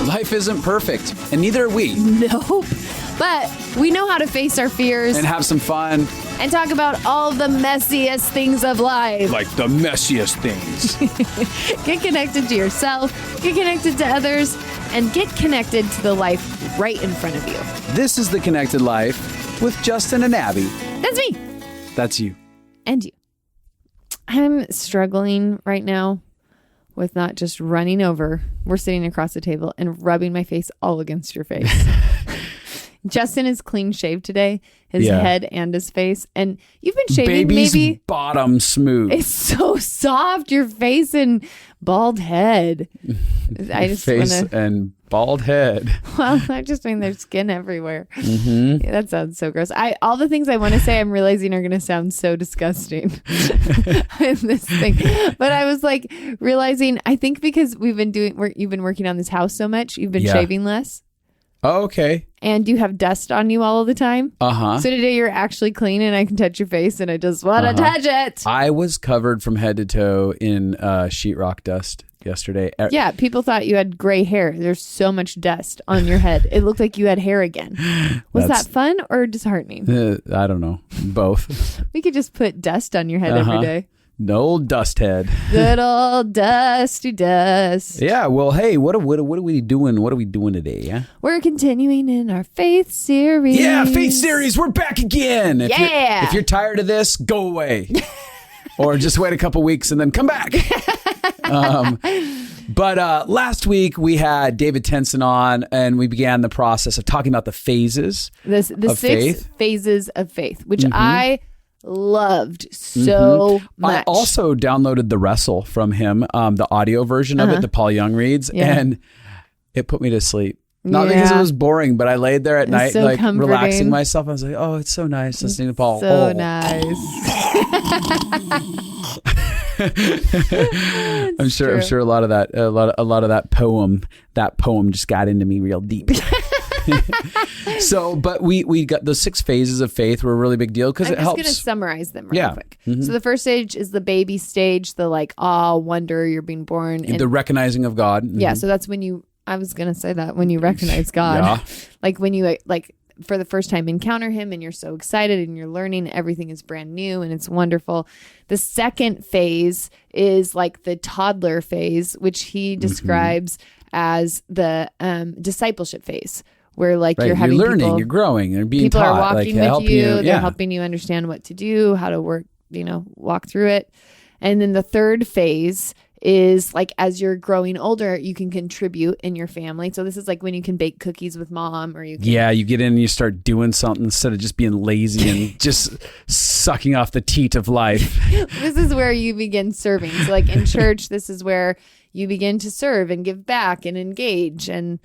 Life isn't perfect, and neither are we. Nope. But we know how to face our fears And have some fun. and talk about all the messiest things of life. Like the messiest things. Get connected to yourself, get connected to others, and get connected to the life right in front of you. This is The Connected Life with Justin and Abby. That's me. That's you. And you. I'm struggling right now with not just running over. We're sitting across the table and rubbing my face all against your face. Justin is clean shaved today, his head and his face. And you've been shaving Baby's maybe. bottom smooth. It's so soft, your face and bald head. I just Face want to. and bald head. Well, I just mean there's skin everywhere. Mm-hmm. Yeah, that sounds so gross. All the things I want to say, I'm realizing are going to sound so disgusting in this thing. But I was like realizing, I think because you've been working on this house so much, you've been shaving less. Oh, okay. And you have dust on you all of the time. Uh-huh. So today you're actually clean and I can touch your face and I just want to touch it. I was covered from head to toe in sheetrock dust yesterday. Yeah, people thought you had gray hair. There's so much dust on your head. It looked like you had hair again. Was that fun or disheartening? I don't know. Both. We could just put dust on your head every day. No old dust head. Good old dusty dust. Yeah, well, hey, what are we doing? What are we doing today? Yeah, we're continuing in our faith series. Yeah, faith series. We're back again. If you're tired of this, go away. Or just wait a couple weeks and then come back. But last week we had David Tenson on and we began the process of talking about the phases the of 6 faith. phases of faith, which I loved so much. I also downloaded the Wrestle from him, the audio version of it that Paul Young reads, and it put me to sleep. Not because it was boring, but I laid there at night, so like comforting. relaxing myself. I was like, "Oh, it's so nice listening to Paul." So nice. I'm sure a lot of that poem just got into me real deep. So, but we got those 6 phases of faith were a really big deal because it helps. I'm just going to summarize them real quick. Mm-hmm. So the first stage is the baby stage, the like awe, wonder, you're being born. And the recognizing of God. Mm-hmm. Yeah, so that's when I was going to say that, when you recognize God. Like when you like for the first time encounter him and you're so excited and you're learning, everything is brand new and it's wonderful. The second phase is like the toddler phase, which he describes as the discipleship phase. Where like you're having learning, people, you're growing, you're being people taught, are walking like, with you, they're helping you understand what to do, how to work, walk through it. And then the third phase is like as you're growing older, you can contribute in your family. So this is like when you can bake cookies with mom, or you can, you get in and you start doing something instead of just being lazy and just sucking off the teat of life. This is where you begin serving. So like in church, this is where you begin to serve and give back and engage and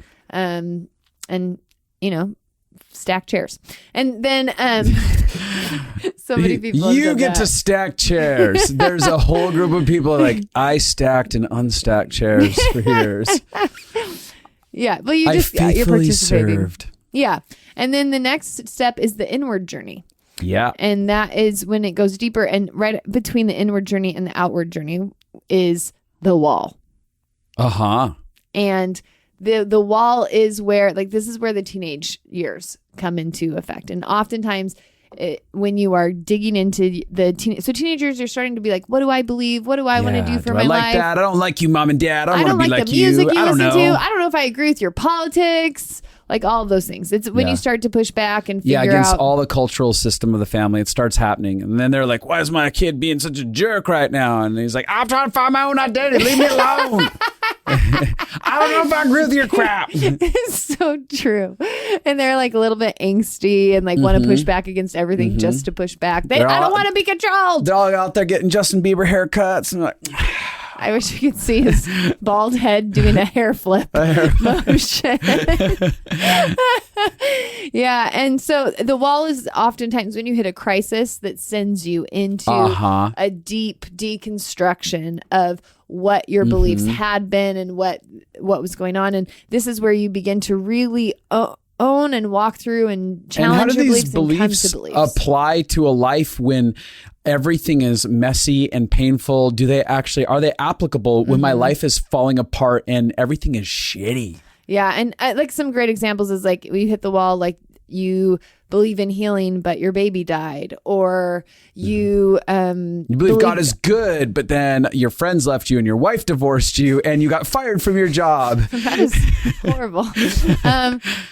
stack chairs. And then so many people you get to stack chairs. There's a whole group of people like, I stacked and unstacked chairs for years. Yeah, but you're faithfully participating. served. Yeah. And then the next step is the inward journey. Yeah. And that is when it goes deeper, and right between the inward journey and the outward journey is the wall. And the wall is where, like, this is where the teenage years come into effect. And oftentimes when you are digging into the teenagers, you're starting to be like, what do I believe? What do I want to do for my life? I like that. I don't like you, mom and dad. I don't want to be like the music you I don't listen know. to. I don't know if I agree with your politics. Like all of those things. It's when you start to push back and figure against out all the cultural system of the family, it starts happening. And then they're like, why is my kid being such a jerk right now? And he's like, I'm trying to find my own identity. Leave me alone. I don't know if I agree with your crap. It's so true. And they're like a little bit angsty and like want to push back against everything just to push back. I don't want to be controlled. They're all out there getting Justin Bieber haircuts. And like, I wish you could see his bald head doing a hair flip motion. Yeah. And so the wall is oftentimes when you hit a crisis that sends you into a deep deconstruction of what your beliefs had been and what was going on. And this is where you begin to really own and walk through and And how challenge do your these beliefs and come to beliefs. apply to a life when everything is messy and painful? Are they applicable when my life is falling apart and everything is shitty? Yeah. And like some great examples is like we hit the wall, like you believe in healing, but your baby died, or you believe God is good, but then your friends left you and your wife divorced you and you got fired from your job. That is horrible.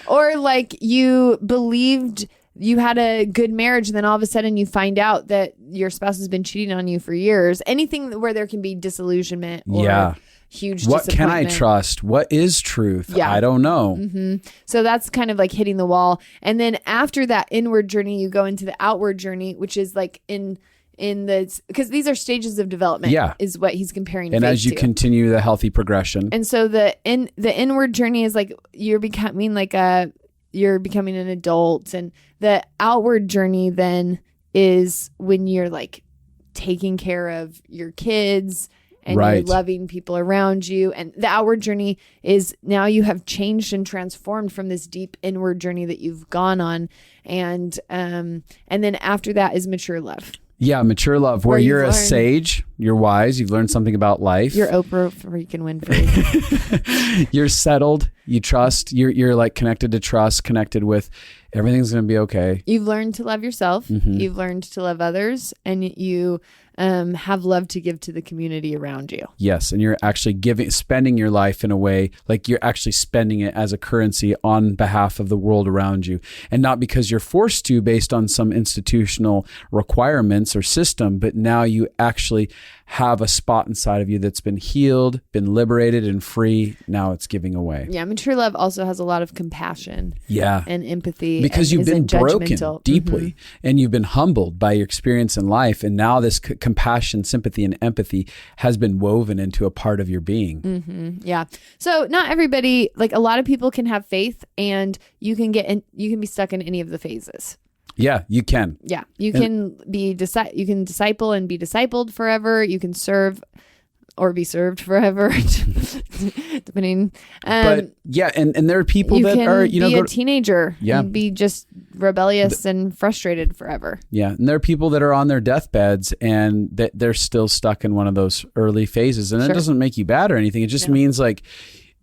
Or like you believed you had a good marriage, and then all of a sudden you find out that your spouse has been cheating on you for years. Anything where there can be disillusionment or huge What can I disappointment. trust? What is truth? Yeah. I don't know. So that's kind of like hitting the wall. And then after that inward journey, you go into the outward journey, which is like in the, because these are stages of development, is what he's comparing. And faith as you to. continue the healthy progression. And so the inward journey is like you're becoming an adult, and the outward journey then is when you're like taking care of your kids and you're loving people around you. And the outward journey is now you have changed and transformed from this deep inward journey that you've gone on. And then after that is mature love. Yeah, mature love, where you're a sage, you're wise, you've learned something about life. You're Oprah freaking Winfrey. You're settled, you trust, you're like connected to trust, connected with everything's going to be okay. You've learned to love yourself, you've learned to love others, and you have love to give to the community around you. Yes, and you're actually spending your life in a way like you're actually spending it as a currency on behalf of the world around you, and not because you're forced to based on some institutional requirements or system, but now you actually have a spot inside of you that's been healed, been liberated and free. Now it's giving away. Yeah, mature love also has a lot of compassion. And empathy. Because you've been broken deeply and you've been humbled by your experience in life. And now this compassion, sympathy, and empathy has been woven into a part of your being. Yeah. So not everybody, like a lot of people can have faith, and you can be stuck in any of the phases. Yeah, you can. Yeah. You can you can disciple and be discipled forever. You can serve or be served forever, depending. But yeah, and there are people that are, be a teenager. You'd be just rebellious and frustrated forever. Yeah, and there are people that are on their deathbeds and that they're still stuck in one of those early phases, and it doesn't make you bad or anything. It just means like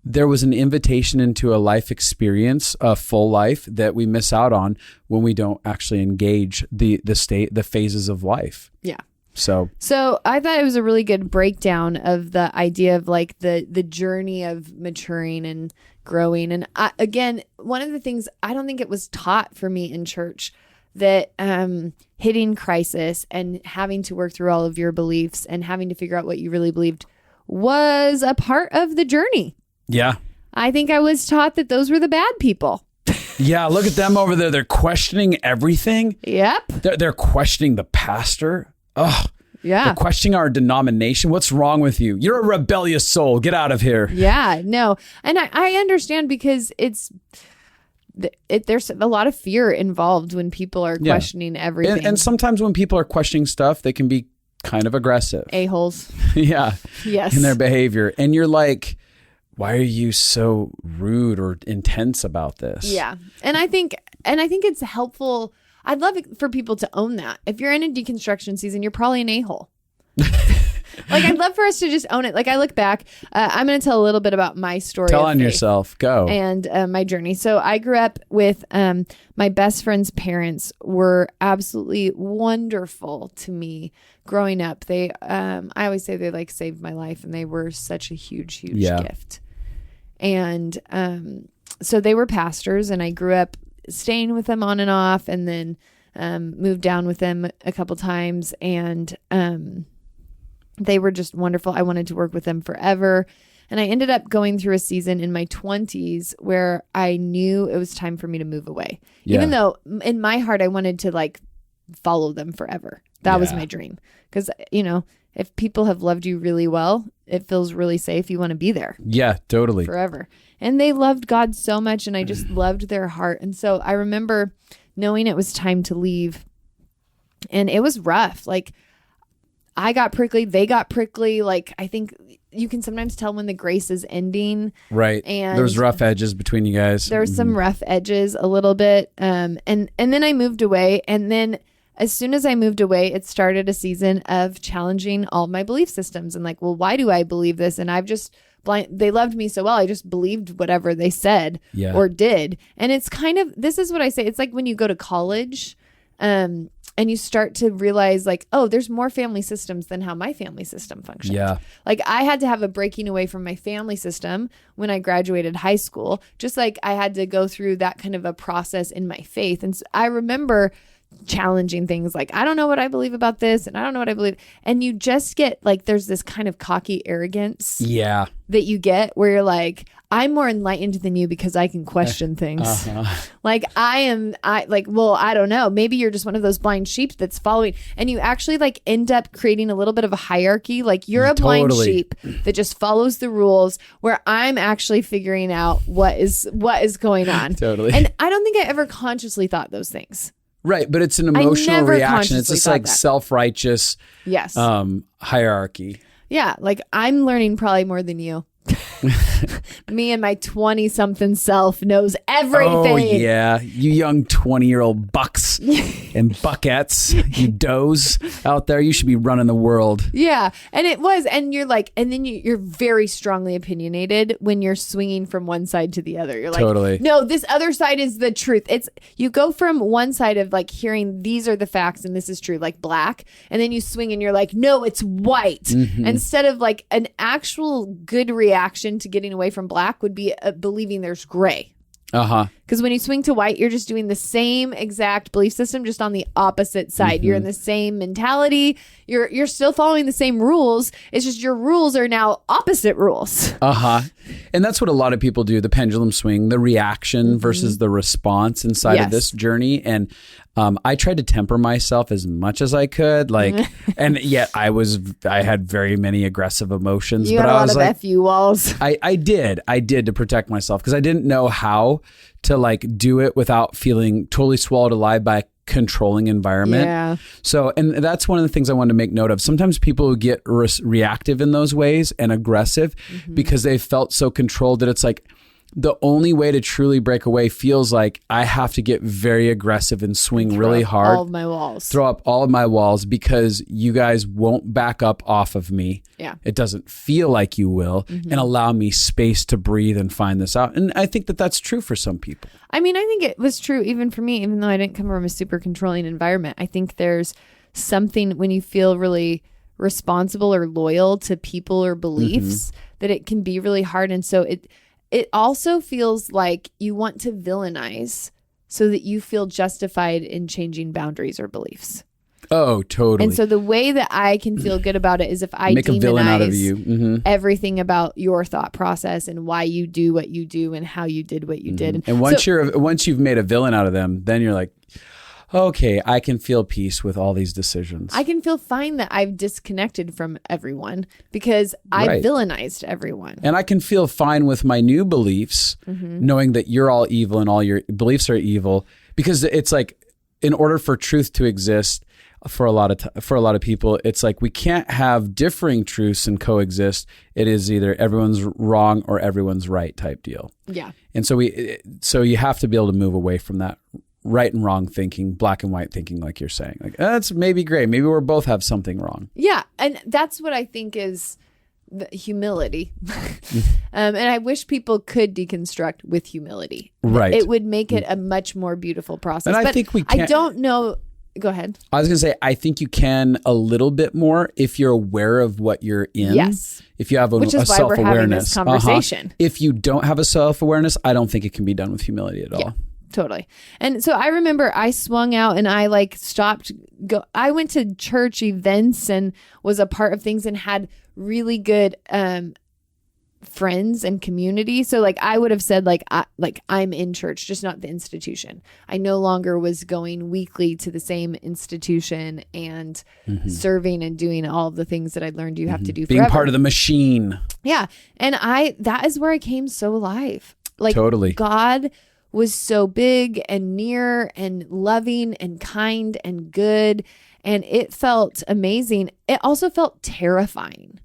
there was an invitation into a life experience, a full life that we miss out on when we don't actually engage the phases of life. Yeah. So I thought it was a really good breakdown of the idea of like the journey of maturing and growing. And again, one of the things I don't think it was taught for me in church, that hitting crisis and having to work through all of your beliefs and having to figure out what you really believed was a part of the journey. Yeah. I think I was taught that those were the bad people. Yeah, look at them over there. They're questioning everything. Yep. They're questioning the pastor. Oh, yeah. They're questioning our denomination. What's wrong with you? You're a rebellious soul. Get out of here. Yeah, no. And I understand, because there's a lot of fear involved when people are questioning everything. And sometimes when people are questioning stuff, they can be kind of aggressive. A-holes. Yeah. Yes. In their behavior. And you're like, why are you so rude or intense about this? Yeah. And I think it's helpful. I'd love it for people to own that. If you're in a deconstruction season, you're probably an a-hole. Like, I'd love for us to just own it. Like, I look back, I'm going to tell a little bit about my story. Tell of on faith yourself. Go. And my journey. So I grew up with my best friend's parents were absolutely wonderful to me growing up. They, I always say they like saved my life, and they were such a huge gift. And so they were pastors, and I grew up staying with them on and off, and then moved down with them a couple times, and they were just wonderful. I wanted to work with them forever. And I ended up going through a season in my 20s where I knew it was time for me to move away. Yeah. Even though in my heart, I wanted to like follow them forever. That was my dream. Because, if people have loved you really well, it feels really safe. You want to be there. Yeah, totally. Forever. And they loved God so much, and I just loved their heart. And so I remember knowing it was time to leave, and it was rough. Like, I got prickly, they got prickly. Like, I think you can sometimes tell when the grace is ending. Right. And there's rough edges between you guys. There were some rough edges a little bit. And then I moved away. And then as soon as I moved away, it started a season of challenging all my belief systems and like, well, why do I believe this? And I've just they loved me so well. I just believed whatever they said or did. And it's kind of, this is what I say. It's like when you go to college, and you start to realize like, oh, there's more family systems than how my family system functions. Yeah. Like I had to have a breaking away from my family system when I graduated high school, just like I had to go through that kind of a process in my faith. And so I remember challenging things like, I don't know what I believe about this and I don't know what I believe. And you just get like, there's this kind of cocky arrogance that you get where you're like, I'm more enlightened than you because I can question things. Like well, I don't know. Maybe you're just one of those blind sheep that's following, and you actually like end up creating a little bit of a hierarchy. Like you're a blind sheep that just follows the rules, where I'm actually figuring out what is going on. Totally. And I don't think I ever consciously thought those things. Right, but it's an emotional reaction. It's just like self-righteous hierarchy. Yeah, like I'm learning probably more than you. Me and my 20-something self knows everything. Oh, yeah. You young 20-year-old bucks and buckettes, you does out there. You should be running the world. Yeah. And it was. And you're like, and then you're very strongly opinionated when you're swinging from one side to the other. You're like, totally. No, this other side is the truth. It's, you go from one side of like hearing these are the facts and this is true, like black. And then you swing and you're like, no, it's white. Mm-hmm. Instead of like an actual good reaction to getting away from black would be believing there's gray. Because when you swing to white, you're just doing the same exact belief system, just on the opposite side. You're in the same mentality. You're still following the same rules. It's just your rules are now opposite rules. And that's what a lot of people do, the pendulum swing, the reaction versus the response inside of this journey. And I tried to temper myself as much as I could, like, and yet I had very many aggressive emotions. You but had a I lot was of like, FU walls. I did to protect myself because I didn't know how to like do it without feeling totally swallowed alive by a controlling environment. Yeah. So, and that's one of the things I wanted to make note of. Sometimes people get reactive in those ways and aggressive because they felt so controlled that it's like, the only way to truly break away feels like I have to get very aggressive and swing really hard. All of my walls. Throw up all of my walls because you guys won't back up off of me. Yeah. It doesn't feel like you will, and allow me space to breathe and find this out. And I think that that's true for some people. I mean, I think it was true even for me, even though I didn't come from a super controlling environment. I think there's something when you feel really responsible or loyal to people or beliefs that it can be really hard. And so it also feels like you want to villainize so that you feel justified in changing boundaries or beliefs. Oh, totally. And so the way that I can feel good about it is if I make a villain out of you. Everything about your thought process and why you do what you do and how you did what you did. And once you've made a villain out of them, then you're like, okay, I can feel peace with all these decisions. I can feel fine that I've disconnected from everyone because I villainized everyone. And I can feel fine with my new beliefs, knowing that you're all evil and all your beliefs are evil, because it's like, in order for truth to exist for a lot of people, it's like we can't have differing truths and coexist. It is either everyone's wrong or everyone's right type deal. Yeah. And so you have to be able to move away from that right and wrong thinking, black and white thinking, like you're saying. Like, that's maybe gray. Maybe we both have something wrong. Yeah. And that's what I think is the humility. And I wish people could deconstruct with humility. Right. It would make it a much more beautiful process. And I think we can. I don't know. Go ahead. I was going to say, I think you can a little bit more if you're aware of what you're in. Yes. If you have a Which is why self-awareness. we're having this conversation. If you don't have a self-awareness, I don't think it can be done with humility at all. Yeah. Totally. And so I remember I swung out and I like stopped. I went to church events and was a part of things and had really good friends and community. So like I would have said like I'm in church, just not the institution. I no longer was going weekly to the same institution and serving and doing all of the things that I learned you have to do being forever. Part of the machine. Yeah. And that is where I came so alive. Like totally. God was so big and near and loving and kind and good. and it felt amazing. It also felt terrifying.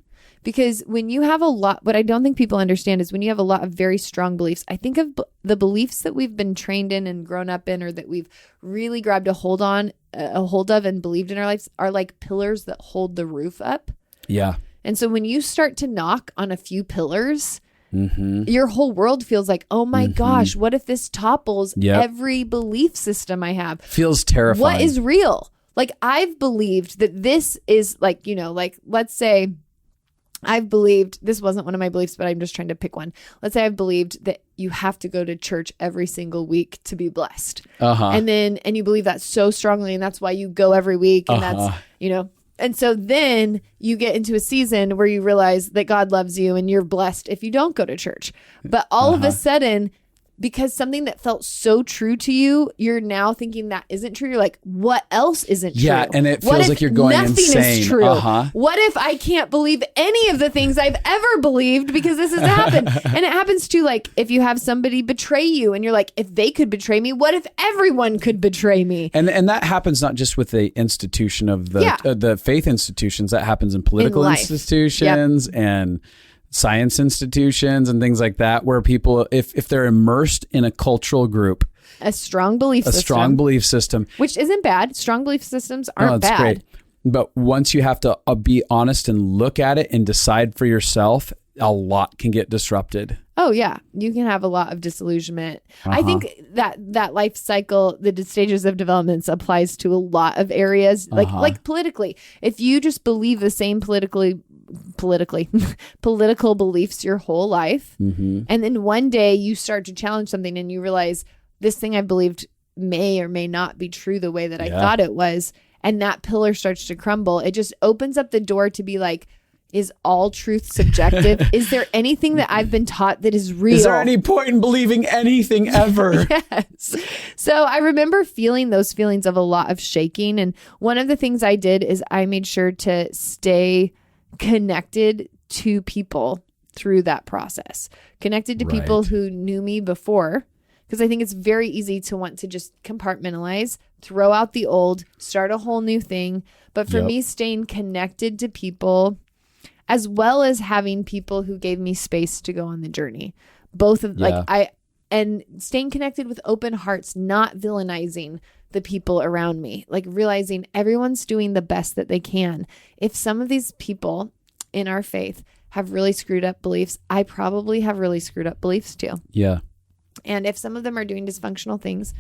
Because when you have a lot, what I don't think people understand is when you have a lot of very strong beliefs, I think of the beliefs that we've been trained in and grown up in, or that we've really grabbed a hold of and believed in our lives, are like pillars that hold the roof up. Yeah. And so when you start to knock on a few pillars, your whole world feels like, oh my gosh, what if this topples every belief system I have? Feels terrifying. What is real? Like, I've believed that this is like, like, let's say I've believed, this wasn't one of my beliefs, but I'm just trying to pick one. Let's say I've believed that you have to go to church every single week to be blessed. And you believe that so strongly, and that's why you go every week. And that's, and so then you get into a season where you realize that God loves you and you're blessed if you don't go to church. But all of a sudden, because something that felt so true to you, you're now thinking that isn't true. You're like, what else isn't true? Yeah, and it feels like you're going insane. Nothing is true. What if I can't believe any of the things I've ever believed because this has happened? And it happens too, like if you have somebody betray you and you're like, if they could betray me, what if everyone could betray me? And that happens not just with the institution of the faith institutions. That happens in political institutions and science institutions and things like that, where people, if they're immersed in a cultural group, a strong belief system, which isn't bad. Strong belief systems aren't bad. Great. But once you have to be honest and look at it and decide for yourself, a lot can get disrupted. Oh yeah, you can have a lot of disillusionment. I think that life cycle, the stages of development, applies to a lot of areas. Like politically, if you just believe the same political beliefs your whole life, and then one day you start to challenge something and you realize this thing I believed may or may not be true the way that I thought it was, and that pillar starts to crumble, it just opens up the door to be like, is all truth subjective? Is there anything that I've been taught that is real? Is there any point in believing anything ever? Yes. So I remember feeling those feelings of a lot of shaking. And one of the things I did is I made sure to stay connected to people through that process, connected to people who knew me before, because I think it's very easy to want to just compartmentalize, throw out the old, start a whole new thing. But for me, staying connected to people, as well as having people who gave me space to go on the journey, both of and staying connected with open hearts, not villainizing the people around me, like realizing everyone's doing the best that they can. If some of these people in our faith have really screwed up beliefs, I probably have really screwed up beliefs too. Yeah. And if some of them are doing dysfunctional things,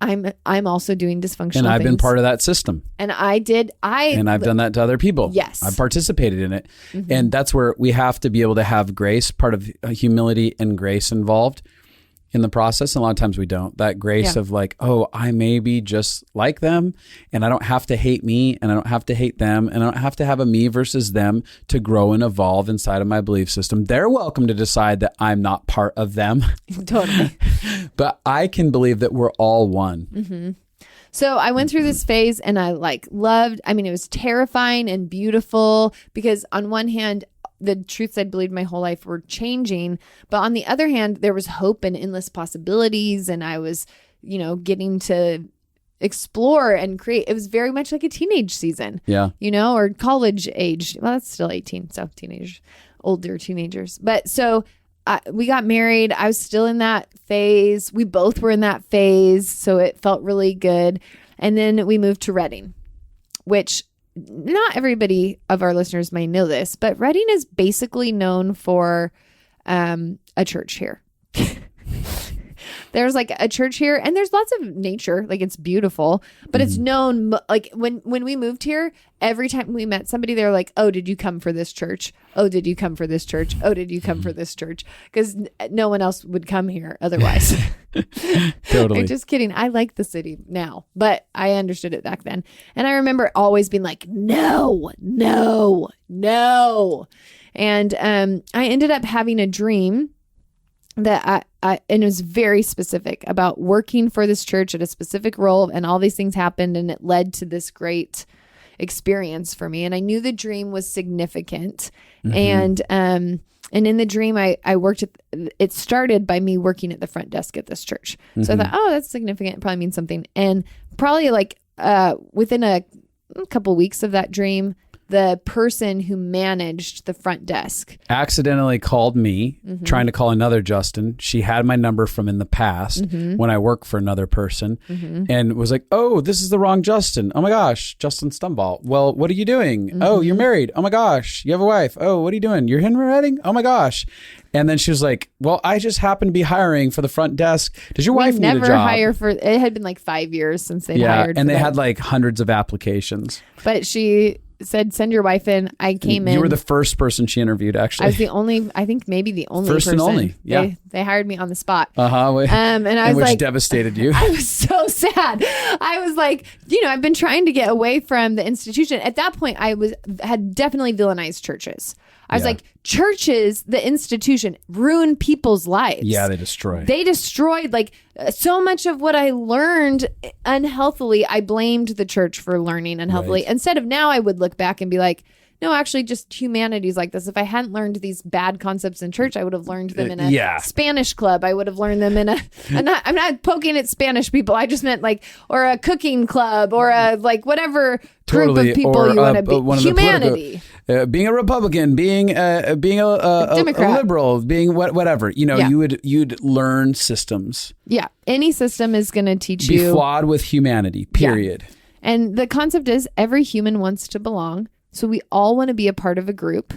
I'm also doing dysfunctional things. And I've been part of that system. And I've done that to other people. Yes. I've participated in it. And that's where we have to be able to have grace, part of humility and grace involved in the process. And a lot of times we don't. That grace of like, oh, I may be just like them, and I don't have to hate me, and I don't have to hate them, and I don't have to have a me versus them to grow and evolve inside of my belief system. They're welcome to decide that I'm not part of them. Totally. But I can believe that we're all one. So I went through this phase and I loved, it was terrifying and beautiful because on one hand, the truths I'd believed my whole life were changing. But on the other hand, there was hope and endless possibilities. And I was, getting to explore and create. It was very much like a teenage season, or college age. Well, that's still 18. So teenagers, older teenagers. But so we got married. I was still in that phase. We both were in that phase. So it felt really good. And then we moved to Redding, which not everybody of our listeners may know this, but Redding is basically known for a church here. There's a church here, and there's lots of nature. It's beautiful, but it's known. When we moved here, every time we met somebody, they're like, "Oh, did you come for this church? Oh, did you come for this church? Oh, did you come for this church?" Because no one else would come here otherwise. Totally. I'm just kidding. I like the city now, but I understood it back then, and I remember always being like, "No, no, no," and I ended up having a dream that and it was very specific about working for this church at a specific role, and all these things happened, and it led to this great experience for me. And I knew the dream was significant. And in the dream, I worked it started by me working at the front desk at this church. So I thought, oh, that's significant. It probably means something. And probably within a couple weeks of that dream, the person who managed the front desk accidentally called me, trying to call another Justin. She had my number from in the past when I worked for another person, and was like, "Oh, this is the wrong Justin. Oh my gosh, Justin Stumball. Well, what are you doing? Oh, you're married. Oh my gosh, you have a wife. Oh, what are you doing? You're in wedding? Oh my gosh." And then she was like, "Well, I just happened to be hiring for the front desk. Does your wife need a job?" Never hire for. It had been like 5 years since they hired. And they had like hundreds of applications. But she said, "Send your wife in." I came in. You were the first person she interviewed, actually. I was the only, I think maybe the only first person. and only. Yeah. They hired me on the spot. And I was which like, devastated you. I was so sad. I was like, I've been trying to get away from the institution. At that point, had definitely villainized churches. I was like, churches, the institution, ruin people's lives. Yeah, they destroyed. They destroyed like so much of what I learned unhealthily. I blamed the church for learning unhealthily. Right. Instead of now, I would look back and be like, no, actually, just humanity's like this. If I hadn't learned these bad concepts in church, I would have learned them in a Spanish club. I would have learned them in I'm not poking at Spanish people. I just meant like, or a cooking club, or a like whatever group of people you want to be. Humanity. Being a Republican, being a Democrat, a liberal, being whatever. You'd learn systems. Yeah, any system is going to teach you. Be flawed with humanity. Period. Yeah. And the concept is every human wants to belong. So we all want to be a part of a group.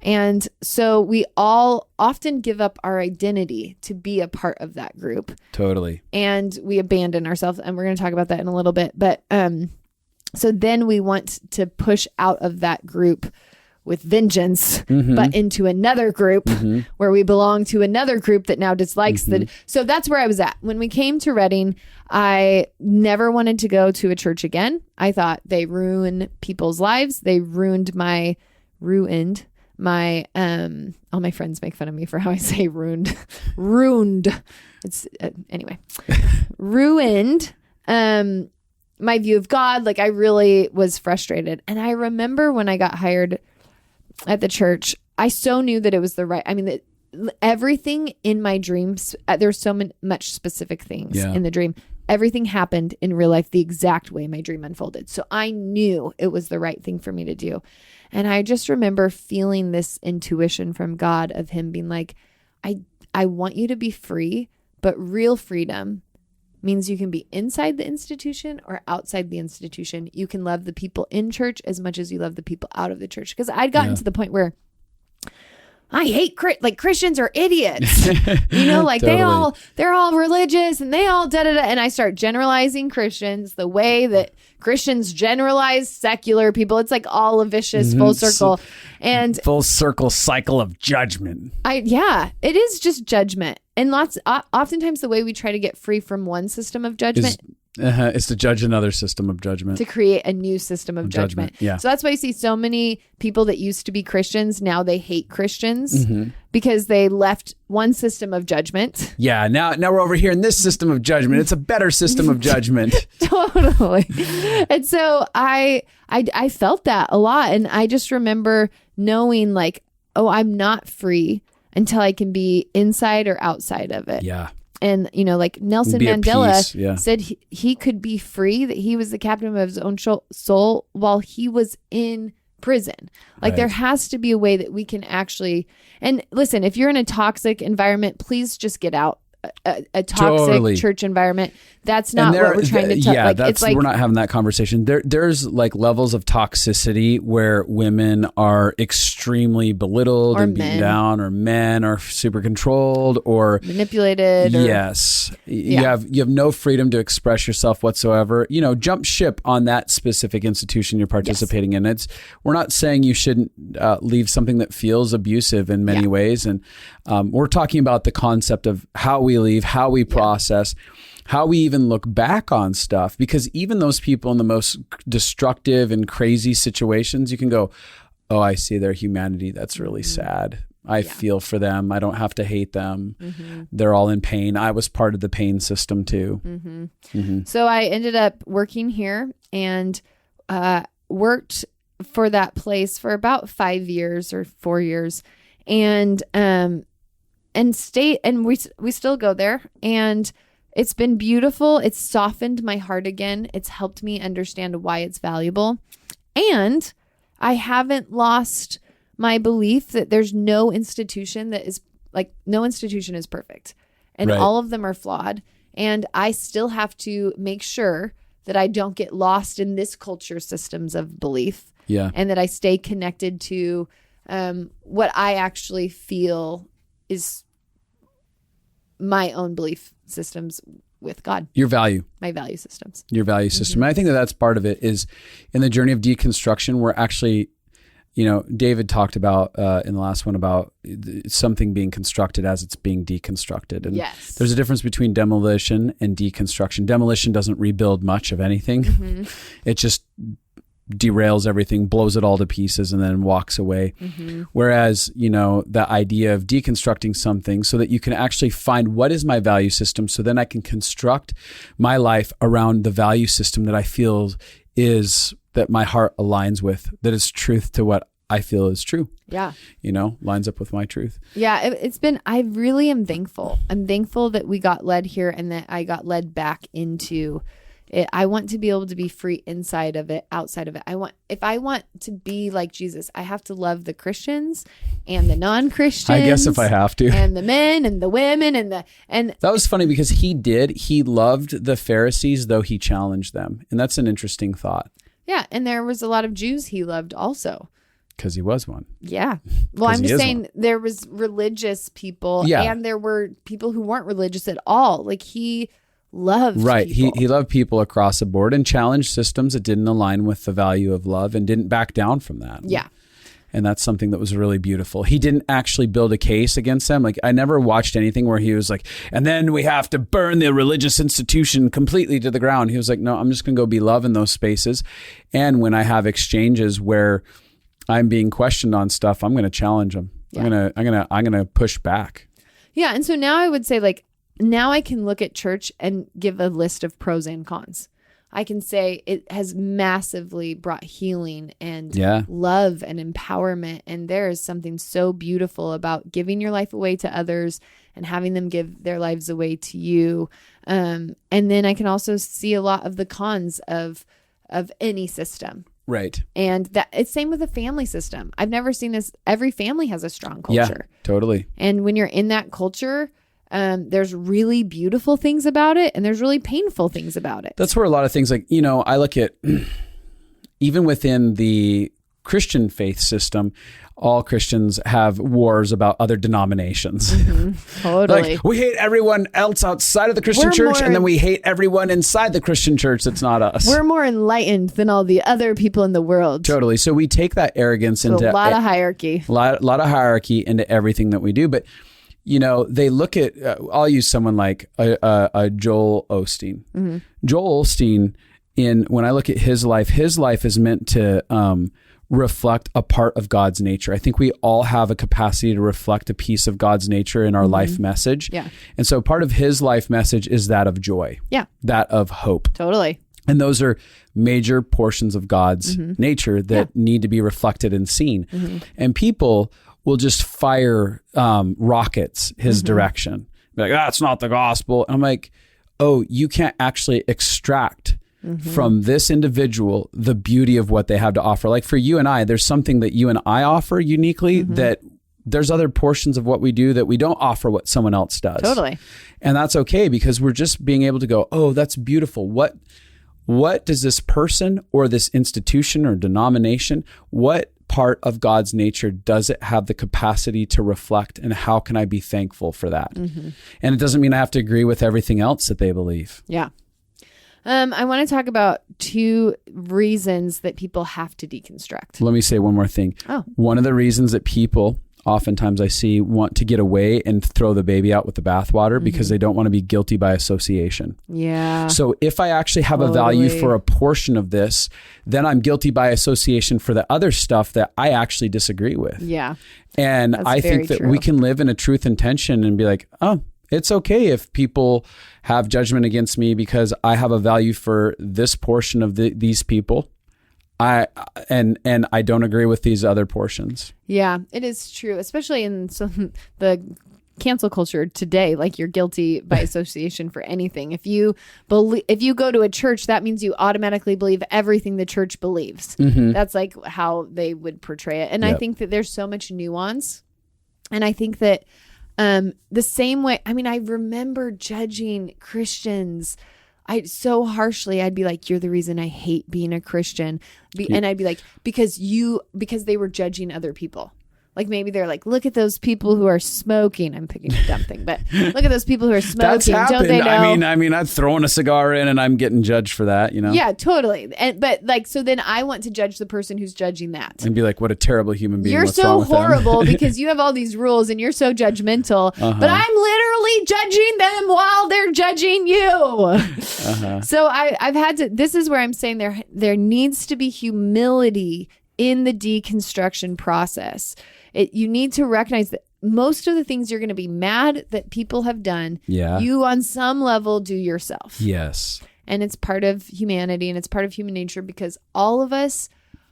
And so we all often give up our identity to be a part of that group. Totally. And we abandon ourselves. And we're going to talk about that in a little bit. But so then we want to push out of that group with vengeance, but into another group where we belong to another group that now dislikes so that's where I was at. When we came to Redding, I never wanted to go to a church again. I thought they ruin people's lives. They ruined my, all my friends make fun of me for how I say ruined. It's anyway, ruined, my view of God. Like I really was frustrated. And I remember when I got hired at the church, I so knew that it was the right. I mean, everything in my dreams, there's so much specific things in the dream. Everything happened in real life the exact way my dream unfolded. So I knew it was the right thing for me to do. And I just remember feeling this intuition from God of him being like, I want you to be free, but real freedom means you can be inside the institution or outside the institution. You can love the people in church as much as you love the people out of the church. Because I'd gotten to the point where I hate Christians are idiots. Like totally. they're all religious and they all da-da-da. And I start generalizing Christians the way that Christians generalize secular people. It's like all a vicious full circle. And full circle cycle of judgment. It is just judgment. And oftentimes the way we try to get free from one system of judgment is to judge another system of judgment. To create a new system of judgment. Yeah. So that's why you see so many people that used to be Christians, now they hate Christians because they left one system of judgment. Yeah, now we're over here in this system of judgment. It's a better system of judgment. Totally. And so I felt that a lot. And I just remember knowing like, oh, I'm not free until I can be inside or outside of it. Yeah. And, like Nelson Mandela said he could be free, that he was the captain of his own soul while he was in prison. Like there has to be a way that we can actually, and listen, if you're in a toxic environment, please just get out. A toxic church environment. That's not what we're trying to tell. Yeah, we're not having that conversation. There's like levels of toxicity where women are extremely belittled and beaten down, or men are super controlled or manipulated. Yes. You have no freedom to express yourself whatsoever. Jump ship on that specific institution you're participating in. We're not saying you shouldn't leave something that feels abusive in many ways. And we're talking about the concept of how we leave, how we process, how we even look back on stuff, because even those people in the most destructive and crazy situations, you can go, oh, I see their humanity. That's really sad. I feel for them. I don't have to hate them. They're all in pain. I was part of the pain system too. So I ended up working here and worked for that place for about 5 years or 4 years, and we still go there. And It's been beautiful. It's softened my heart again. It's helped me understand why it's valuable. And I haven't lost my belief that there's no institution that is like, no institution is perfect. And all of them are flawed. And I still have to make sure that I don't get lost in this culture systems of belief. Yeah. And that I stay connected to what I actually feel is my own belief systems with God. Your value. My value systems. Your value system. And I think that that's part of it is in the journey of deconstruction, we're actually, you know, David talked about in the last one about something being constructed as it's being deconstructed. And there's a difference between demolition and deconstruction. Demolition doesn't rebuild much of anything. It just derails everything, blows it all to pieces, and then walks away. Whereas, you know, the idea of deconstructing something so that you can actually find what is my value system, so then I can construct my life around the value system that I feel is that my heart aligns with, that is truth to what I feel is true. Yeah. You know, lines up with my truth. Yeah. I really am thankful. I'm thankful that we got led here and that I got led back into it. I want to be able to be free inside of it, outside of it. If I want to be like Jesus, I have to love the Christians and the non-Christians. I guess if I have to. And the men and the women and that was funny because he loved the Pharisees, though he challenged them. And that's an interesting thought. Yeah. And there was a lot of Jews he loved also. Because he was one. Yeah. Well, I'm just saying there was religious people and there were people who weren't religious at all. Like he loved people. He loved people across the board and challenged systems that didn't align with the value of love and didn't back down from that. Yeah. And that's something that was really beautiful. He didn't actually build a case against them. Like I never watched anything where he was like, and then we have to burn the religious institution completely to the ground. He was like, no, I'm just going to go be love in those spaces. And when I have exchanges where I'm being questioned on stuff, I'm going to challenge them. Yeah. I'm going to push back. Yeah. And so now I would say like, now I can look at church and give a list of pros and cons. I can say it has massively brought healing and love and empowerment. And there is something so beautiful about giving your life away to others and having them give their lives away to you. And then I can also see a lot of the cons of any system. Right. And that it's same with the family system. I've never seen this. Every family has a strong culture. Yeah, totally. And when you're in that culture, there's really beautiful things about it and there's really painful things about it. That's where a lot of things like, you know, I look at even within the Christian faith system, all Christians have wars about other denominations. Totally. Like, we hate everyone else outside of the Christian church and then we hate everyone inside the Christian church that's not us. We're more enlightened than all the other people in the world. Totally. So we take that arrogance into a lot of hierarchy. A lot of hierarchy into everything that we do. But you know, they look at, I'll use someone like a Joel Osteen. Joel Osteen, when I look at his life is meant to reflect a part of God's nature. I think we all have a capacity to reflect a piece of God's nature in our life message. Yeah. And so part of his life message is that of joy. Yeah. That of hope. Totally. And those are major portions of God's nature that need to be reflected and seen. And people will just fire rockets his direction. Be like, that's not the gospel. And I'm like, oh, you can't actually extract from this individual the beauty of what they have to offer. Like for you and I, there's something that you and I offer uniquely that there's other portions of what we do that we don't offer what someone else does. Totally. And that's okay because we're just being able to go, oh, that's beautiful. What does this person or this institution or denomination, what part of God's nature does it have the capacity to reflect, and how can I be thankful for that? And it doesn't mean I have to agree with everything else that they believe. Yeah. I want to talk about 2 reasons that people have to deconstruct. Let me say one more thing. Oh. One of the reasons that people, oftentimes I see, want to get away and throw the baby out with the bathwater because they don't want to be guilty by association. Yeah. So if I actually have a value for a portion of this, then I'm guilty by association for the other stuff that I actually disagree with. Yeah. And I think that we can live in a truth and tension and be like, oh, it's okay if people have judgment against me because I have a value for this portion of these people. I don't agree with these other portions. Yeah, it is true, especially in the cancel culture today, like you're guilty by association for anything. If you go to a church, that means you automatically believe everything the church believes. That's like how they would portray it. And I think that there's so much nuance. And I think that the same way, I mean, I remember judging Christians so harshly. I'd be like, you're the reason I hate being a Christian. And I'd be like, because they were judging other people. Like maybe they're like, look at those people who are smoking. I'm picking a dumb thing, but look at those people who are smoking. That's happened. Don't they know? I mean, I'm throwing a cigar in and I'm getting judged for that, you know? Yeah, totally. But like, so then I want to judge the person who's judging that. And be like, what a terrible human being. You're What's so wrong with horrible because you have all these rules and you're so judgmental, but I'm literally judging them while they're judging you. So I've had to, this is where I'm saying there needs to be humility in the deconstruction process. You need to recognize that most of the things you're going to be mad that people have done, you on some level do yourself. Yes. And it's part of humanity and it's part of human nature because all of us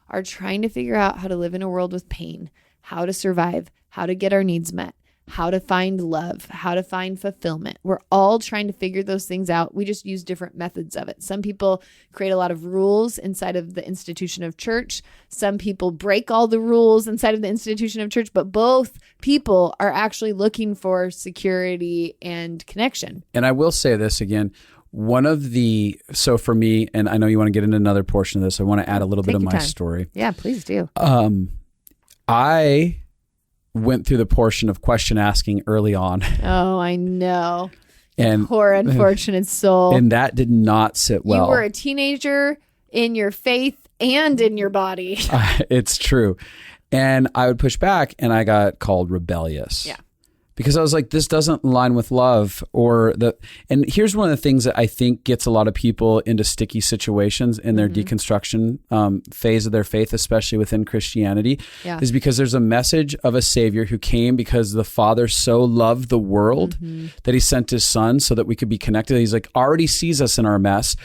are trying to figure out how to live in a world with pain, how to survive, how to get our needs met, how to find love, how to find fulfillment. We're all trying to figure those things out. We just use different methods of it. Some people create a lot of rules inside of the institution of church. Some people break all the rules inside of the institution of church, but both people are actually looking for security and connection. And I will say this again. So for me, and I know you want to get into another portion of this, I want to add a little bit of my story. Yeah, please do. I went through the portion of question asking early on. Oh, I know. And poor unfortunate soul. And that did not sit well. You were a teenager in your faith and in your body. It's true. And I would push back and I got called rebellious. Yeah. Because I was like, this doesn't align with love and here's one of the things that I think gets a lot of people into sticky situations in their deconstruction phase of their faith, especially within Christianity, is because there's a message of a savior who came because the Father so loved the world that he sent his son so that we could be connected. He's like, already sees us in our mess,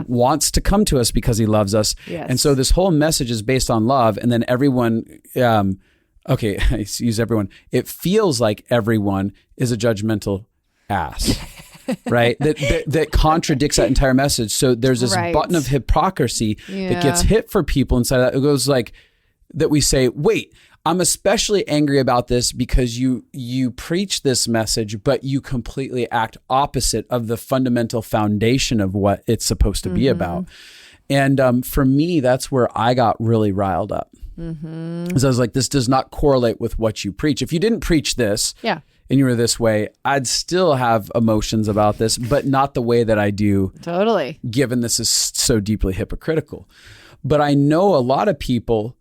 wants to come to us because he loves us. Yes. And so this whole message is based on love. And then everyone, okay, I use everyone. It feels like everyone is a judgmental ass, right? That contradicts that entire message. So there's this button of hypocrisy that gets hit for people inside of that. It goes like that we say, wait, I'm especially angry about this because you preach this message, but you completely act opposite of the fundamental foundation of what it's supposed to be about. And for me, that's where I got really riled up. Because I was like, this does not correlate with what you preach. If you didn't preach this and you were this way, I'd still have emotions about this, but not the way that I do. Totally. Given this is so deeply hypocritical. But I know a lot of people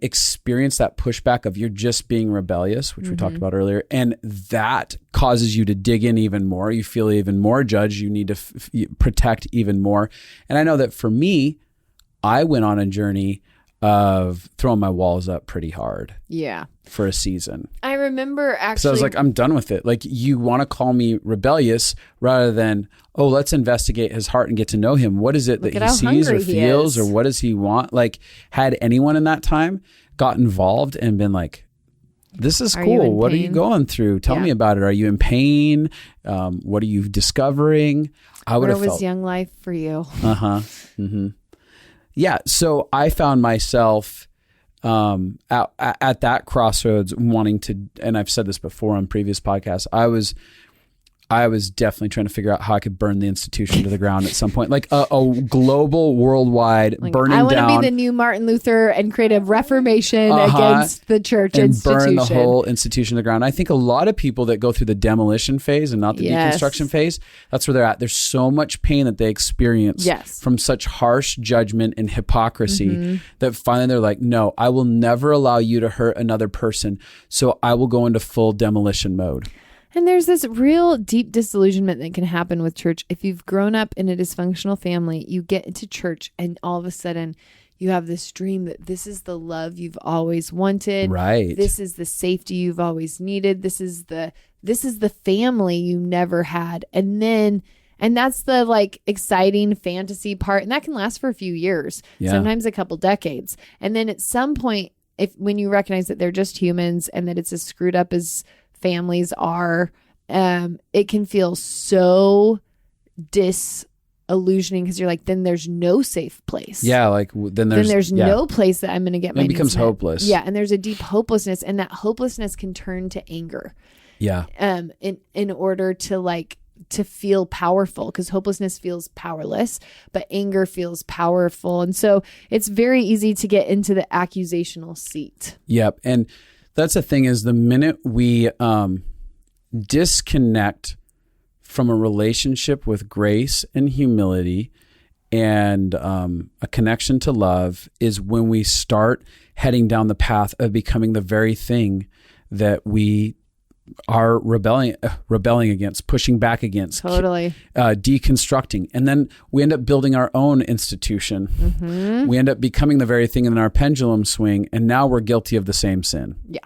experience that pushback of you're just being rebellious, which we talked about earlier. And that causes you to dig in even more. You feel even more judged. You need to protect even more. And I know that for me, I went on a journey of throwing my walls up pretty hard. Yeah. For a season. I remember actually. So I was like, I'm done with it. Like, you want to call me rebellious rather than, oh, let's investigate his heart and get to know him. What is it that he sees or feels or what does he want? Like, had anyone in that time got involved and been like, this is cool. What are you going through? Tell me about it. Are you in pain? What are you discovering? I would have felt. Where was young life for you? Yeah. So I found myself at that crossroads wanting to, and I've said this before on previous podcasts, I was definitely trying to figure out how I could burn the institution to the ground at some point, like a global, worldwide burning down. I want to be the new Martin Luther and create a reformation against the church and institution. Burn the whole institution to the ground. I think a lot of people that go through the demolition phase and not the deconstruction phase, that's where they're at. There's so much pain that they experience from such harsh judgment and hypocrisy that finally they're like, no, I will never allow you to hurt another person. So I will go into full demolition mode. And there's this real deep disillusionment that can happen with church. If you've grown up in a dysfunctional family, you get into church and all of a sudden you have this dream that this is the love you've always wanted. Right. This is the safety you've always needed. This is the family you never had. And that's the like exciting fantasy part. And that can last for a few years, sometimes a couple decades. And then at some point, when you recognize that they're just humans and that it's as screwed up as families are, it can feel so disillusioning because you're like, then there's no safe place. Yeah, like then there's no place that I'm going to get my needs met. It becomes hopeless. Yeah, and there's a deep hopelessness, and that hopelessness can turn to anger. Yeah. In order to feel powerful, because hopelessness feels powerless, but anger feels powerful. And so it's very easy to get into the accusational seat. Yep. And that's the thing, is the minute we disconnect from a relationship with grace and humility and a connection to love is when we start heading down the path of becoming the very thing that we are rebelling against, pushing back against, totally deconstructing. And then we end up building our own institution. Mm-hmm. We end up becoming the very thing in our pendulum swing. And now we're guilty of the same sin. Yeah.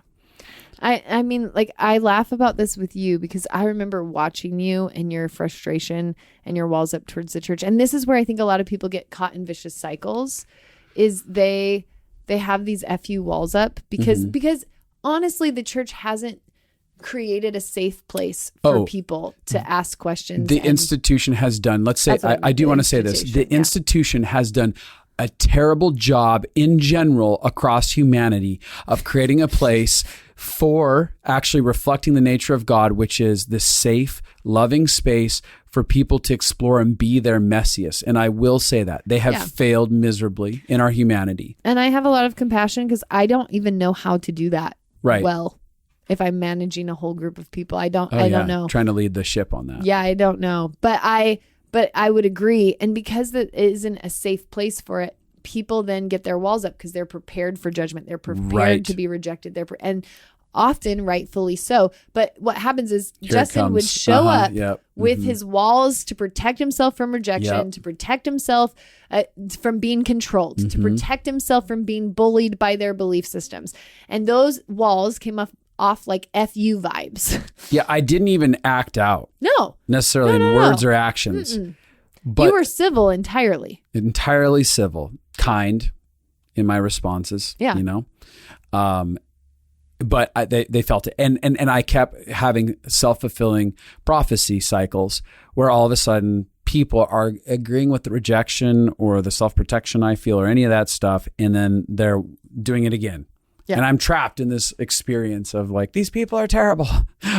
I mean, like, I laugh about this with you because I remember watching you and your frustration and your walls up towards the church. And this is where I think a lot of people get caught in vicious cycles, is they have these FU walls up because honestly, the church hasn't created a safe place for people to ask questions. The institution has done, let's say, I do want to say this, the institution has done a terrible job in general across humanity of creating a place for actually reflecting the nature of God, which is this safe, loving space for people to explore and be their messiest. And I will say that they have failed miserably in our humanity. And I have a lot of compassion because I don't even know how to do that well. If I'm managing a whole group of people, I don't know. Trying to lead the ship on that. Yeah, I don't know. But I would agree. And because that isn't a safe place for it, people then get their walls up because they're prepared for judgment. They're prepared to be rejected. And often rightfully so. But what happens is Justin would show up with his walls to protect himself from rejection, to protect himself from being controlled, to protect himself from being bullied by their belief systems. And those walls came off like FU vibes. Yeah, I didn't even act out. No. Necessarily in words or actions. Mm-mm. But you were civil entirely. Entirely civil. Kind in my responses. Yeah. You know? But they felt it. And I kept having self-fulfilling prophecy cycles where all of a sudden people are agreeing with the rejection or the self-protection I feel or any of that stuff. And then they're doing it again. Yeah. And I'm trapped in this experience of like, these people are terrible.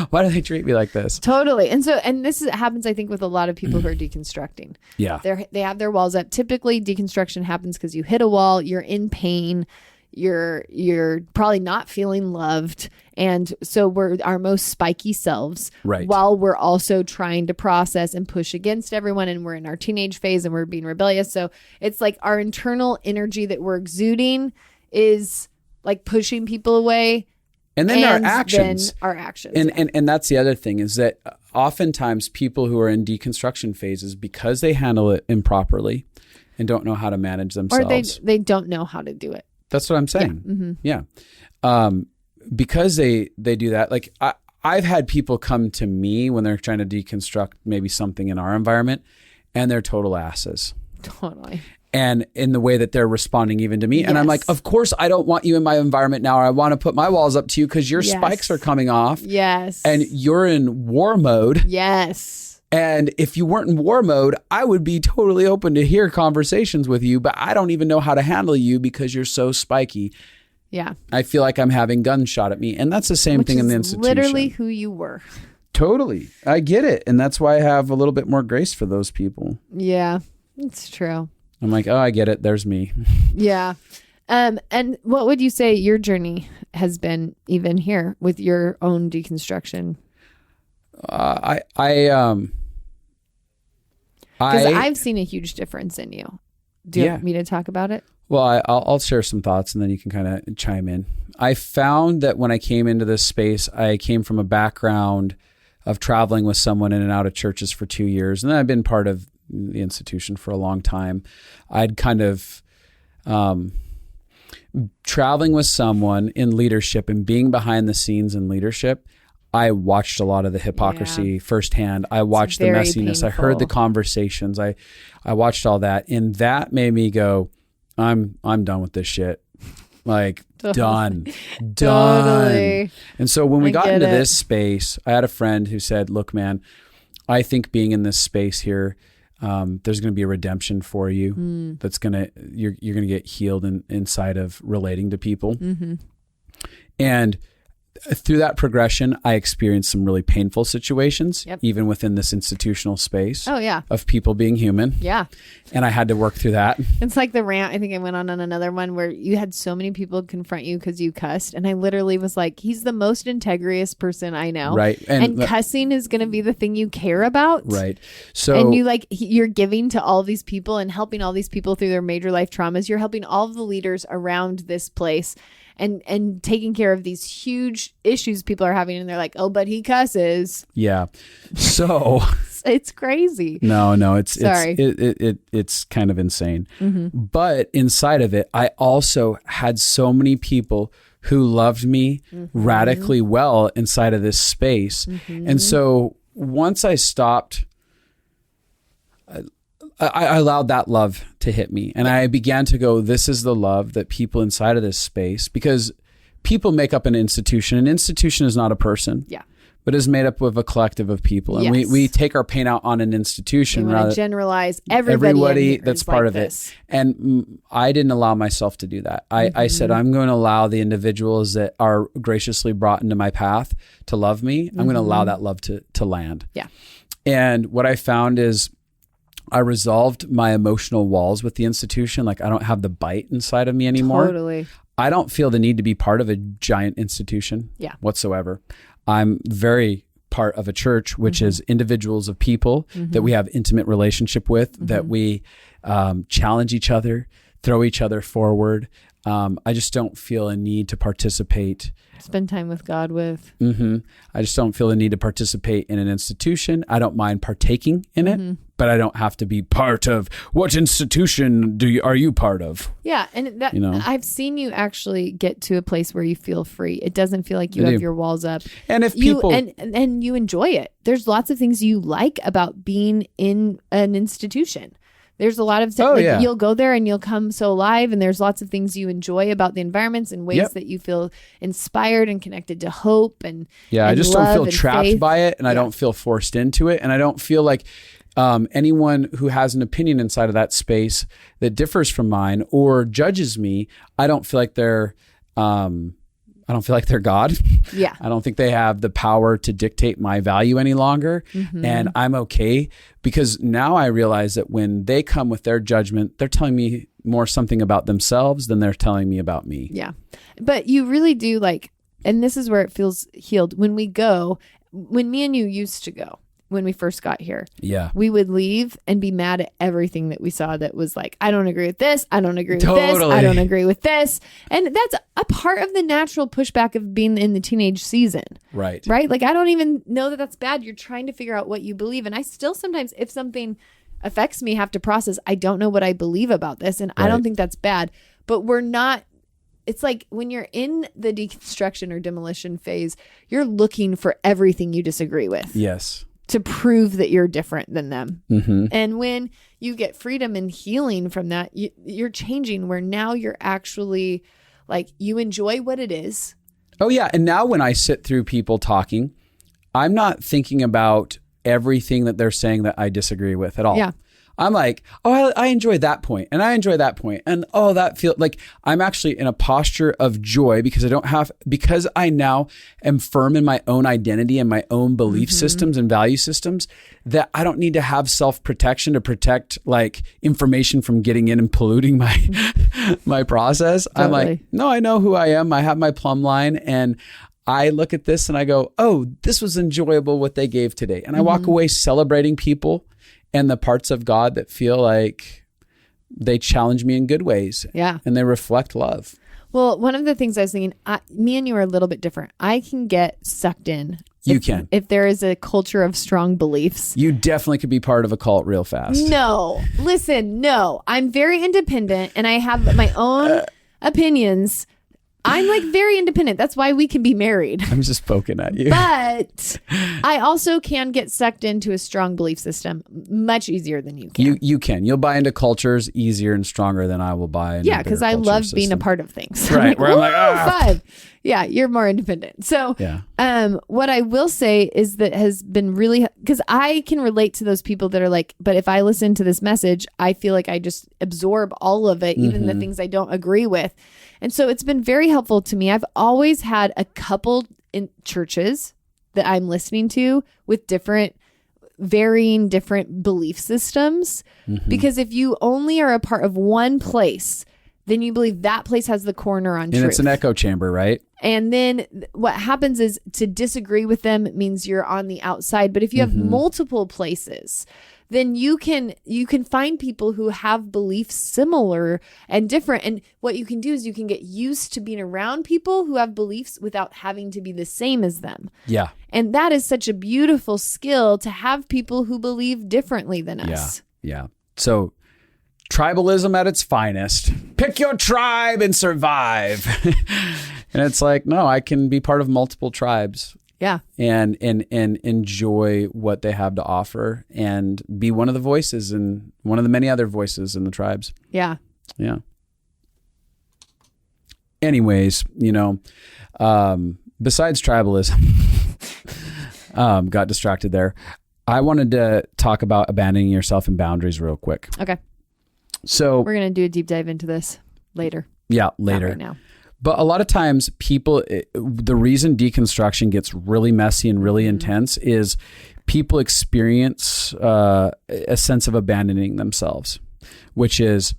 Why do they treat me like this? Totally. And this happens, I think, with a lot of people who are deconstructing. Yeah. They have their walls up. Typically, deconstruction happens because you hit a wall, you're in pain, you're probably not feeling loved. And so we're our most spiky selves while we're also trying to process and push against everyone. And we're in our teenage phase and we're being rebellious. So it's like our internal energy that we're exuding is like pushing people away. And then our actions. And that's the other thing is that oftentimes people who are in deconstruction phases, because they handle it improperly and don't know how to manage themselves. Or they don't know how to do it. That's what I'm saying. Yeah. Because they do that. Like I've had people come to me when they're trying to deconstruct maybe something in our environment and they're total asses. Totally. And in the way that they're responding even to me. And I'm like, of course, I don't want you in my environment now. Or I want to put my walls up to you because your spikes are coming off. Yes. And you're in war mode. Yes. And if you weren't in war mode, I would be totally open to hear conversations with you. But I don't even know how to handle you because you're so spiky. Yeah. I feel like I'm having guns shot at me. And that's the same thing in the institution. Literally who you were. Totally. I get it. And that's why I have a little bit more grace for those people. Yeah, it's true. I'm like, oh, I get it. There's me. Yeah. And what would you say your journey has been even here with your own deconstruction? Because I've seen a huge difference in you. Do you want me to talk about it? Well, I'll share some thoughts and then you can kind of chime in. I found that when I came into this space, I came from a background of traveling with someone in and out of churches for 2 years. And then I've been part of the institution for a long time. I'd kind of traveling with someone in leadership and being behind the scenes in leadership. I watched a lot of the hypocrisy firsthand. I watched the messiness. Painful. I heard the conversations. I watched all that, and that made me go, I'm done with this shit. Like done. Totally. And so when we got into it. this space, I had a friend who said, look, man, I think being in this space here, there's going to be a redemption for you. That's you're going to get healed inside of relating to people. Mm-hmm. And through that progression, I experienced some really painful situations, even within this institutional space. Oh, yeah. Of people being human. Yeah. And I had to work through that. It's like the rant. I think I went on another one where you had so many people confront you because you cussed. And I literally was like, he's the most integrous person I know. Right. And cussing is going to be the thing you care about. Right. So, and you're giving to all these people and helping all these people through their major life traumas. You're helping all of the leaders around this place. And taking care of these huge issues people are having, and they're like, "Oh, but he cusses." Yeah, so it's crazy. No, it's Sorry. It's kind of insane. Mm-hmm. But inside of it, I also had so many people who loved me radically well inside of this space, and so once I stopped. I allowed that love to hit me, and I began to go, this is the love that people inside of this space, because people make up an institution. An institution is not a person, but is made up of a collective of people. And we take our pain out on an institution. We want to generalize everybody that's part of it. And I didn't allow myself to do that. I said, I'm going to allow the individuals that are graciously brought into my path to love me. I'm going to allow that love to land. Yeah. And what I found is, I resolved my emotional walls with the institution. Like, I don't have the bite inside of me anymore. Totally. I don't feel the need to be part of a giant institution whatsoever. I'm very part of a church, which is individuals of people that we have intimate relationship with, that we challenge each other, throw each other forward. I just don't feel a need to participate. Spend time with God with. I just don't feel the need to participate in an institution. I don't mind partaking in it, but I don't have to be part of. What institution are you part of? Yeah, and that, I've seen you actually get to a place where you feel free. It doesn't feel like you have your walls up. And if people and you enjoy it. There's lots of things you like about being in an institution. There's a lot of stuff, you'll go there and you'll come so alive, and there's lots of things you enjoy about the environments and ways that you feel inspired and connected to hope and I just don't feel trapped faith. by it, and I don't feel forced into it, and I don't feel like anyone who has an opinion inside of that space that differs from mine or judges me, I don't feel like they're God. Yeah. I don't think they have the power to dictate my value any longer. And I'm okay, because now I realize that when they come with their judgment, they're telling me more something about themselves than they're telling me about me. Yeah. But you really do and this is where it feels healed. When me and you used to go, when we first got here, we would leave and be mad at everything that we saw that was like, I don't agree with this. I don't agree with this. I don't agree with this. And that's a part of the natural pushback of being in the teenage season. Right. Like, I don't even know that that's bad. You're trying to figure out what you believe. And I still sometimes, if something affects me, have to process, I don't know what I believe about this. And I don't think that's bad. But we're not. It's like when you're in the deconstruction or demolition phase, you're looking for everything you disagree with. Yes. To prove that you're different than them. And when you get freedom and healing from that, you're changing, where now you're actually like, you enjoy what it is. Oh yeah. And now when I sit through people talking, I'm not thinking about everything that they're saying that I disagree with at all. Yeah. I'm like, oh, I enjoy that point, and I enjoy that point, and oh, that feels like I'm actually in a posture of joy because I now am firm in my own identity and my own belief systems and value systems, that I don't need to have self-protection to protect like information from getting in and polluting my process. Totally. I'm like, no, I know who I am. I have my plumb line, and I look at this and I go, oh, this was enjoyable what they gave today. And I walk away celebrating people and the parts of God that feel like they challenge me in good ways. Yeah. And they reflect love. Well, one of the things I was thinking, me and you are a little bit different. I can get sucked in. If there is a culture of strong beliefs. You definitely could be part of a cult real fast. No. Listen, no. I'm very independent and I have my own opinions. I'm like very independent. That's why we can be married. I'm just poking at you. But I also can get sucked into a strong belief system much easier than you can. You can. You'll buy into cultures easier and stronger than I will buy into because I love being a part of things. Right. Where I'm like, fun. Yeah, you're more independent. So what I will say is that has been really, because I can relate to those people that are like, but if I listen to this message, I feel like I just absorb all of it, even the things I don't agree with. And so it's been very helpful to me. I've always had a couple in churches that I'm listening to with varying different belief systems. Because if you only are a part of one place, then you believe that place has the corner on truth. And it's an echo chamber, right? And then what happens is to disagree with them means you're on the outside. But if you have multiple places, then you can find people who have beliefs similar and different. And what you can do is you can get used to being around people who have beliefs without having to be the same as them. Yeah. And that is such a beautiful skill, to have people who believe differently than us. Yeah. So tribalism at its finest. Pick your tribe and survive. And it's like, no, I can be part of multiple tribes. Yeah. And enjoy what they have to offer and be one of the voices and one of the many other voices in the tribes. Yeah. Yeah. Anyways, besides tribalism, got distracted there. I wanted to talk about abandoning yourself and boundaries real quick. Okay. So we're going to do a deep dive into this later. Yeah, later. Not right now. But a lot of times the reason deconstruction gets really messy and really intense is people experience a sense of abandoning themselves, which is,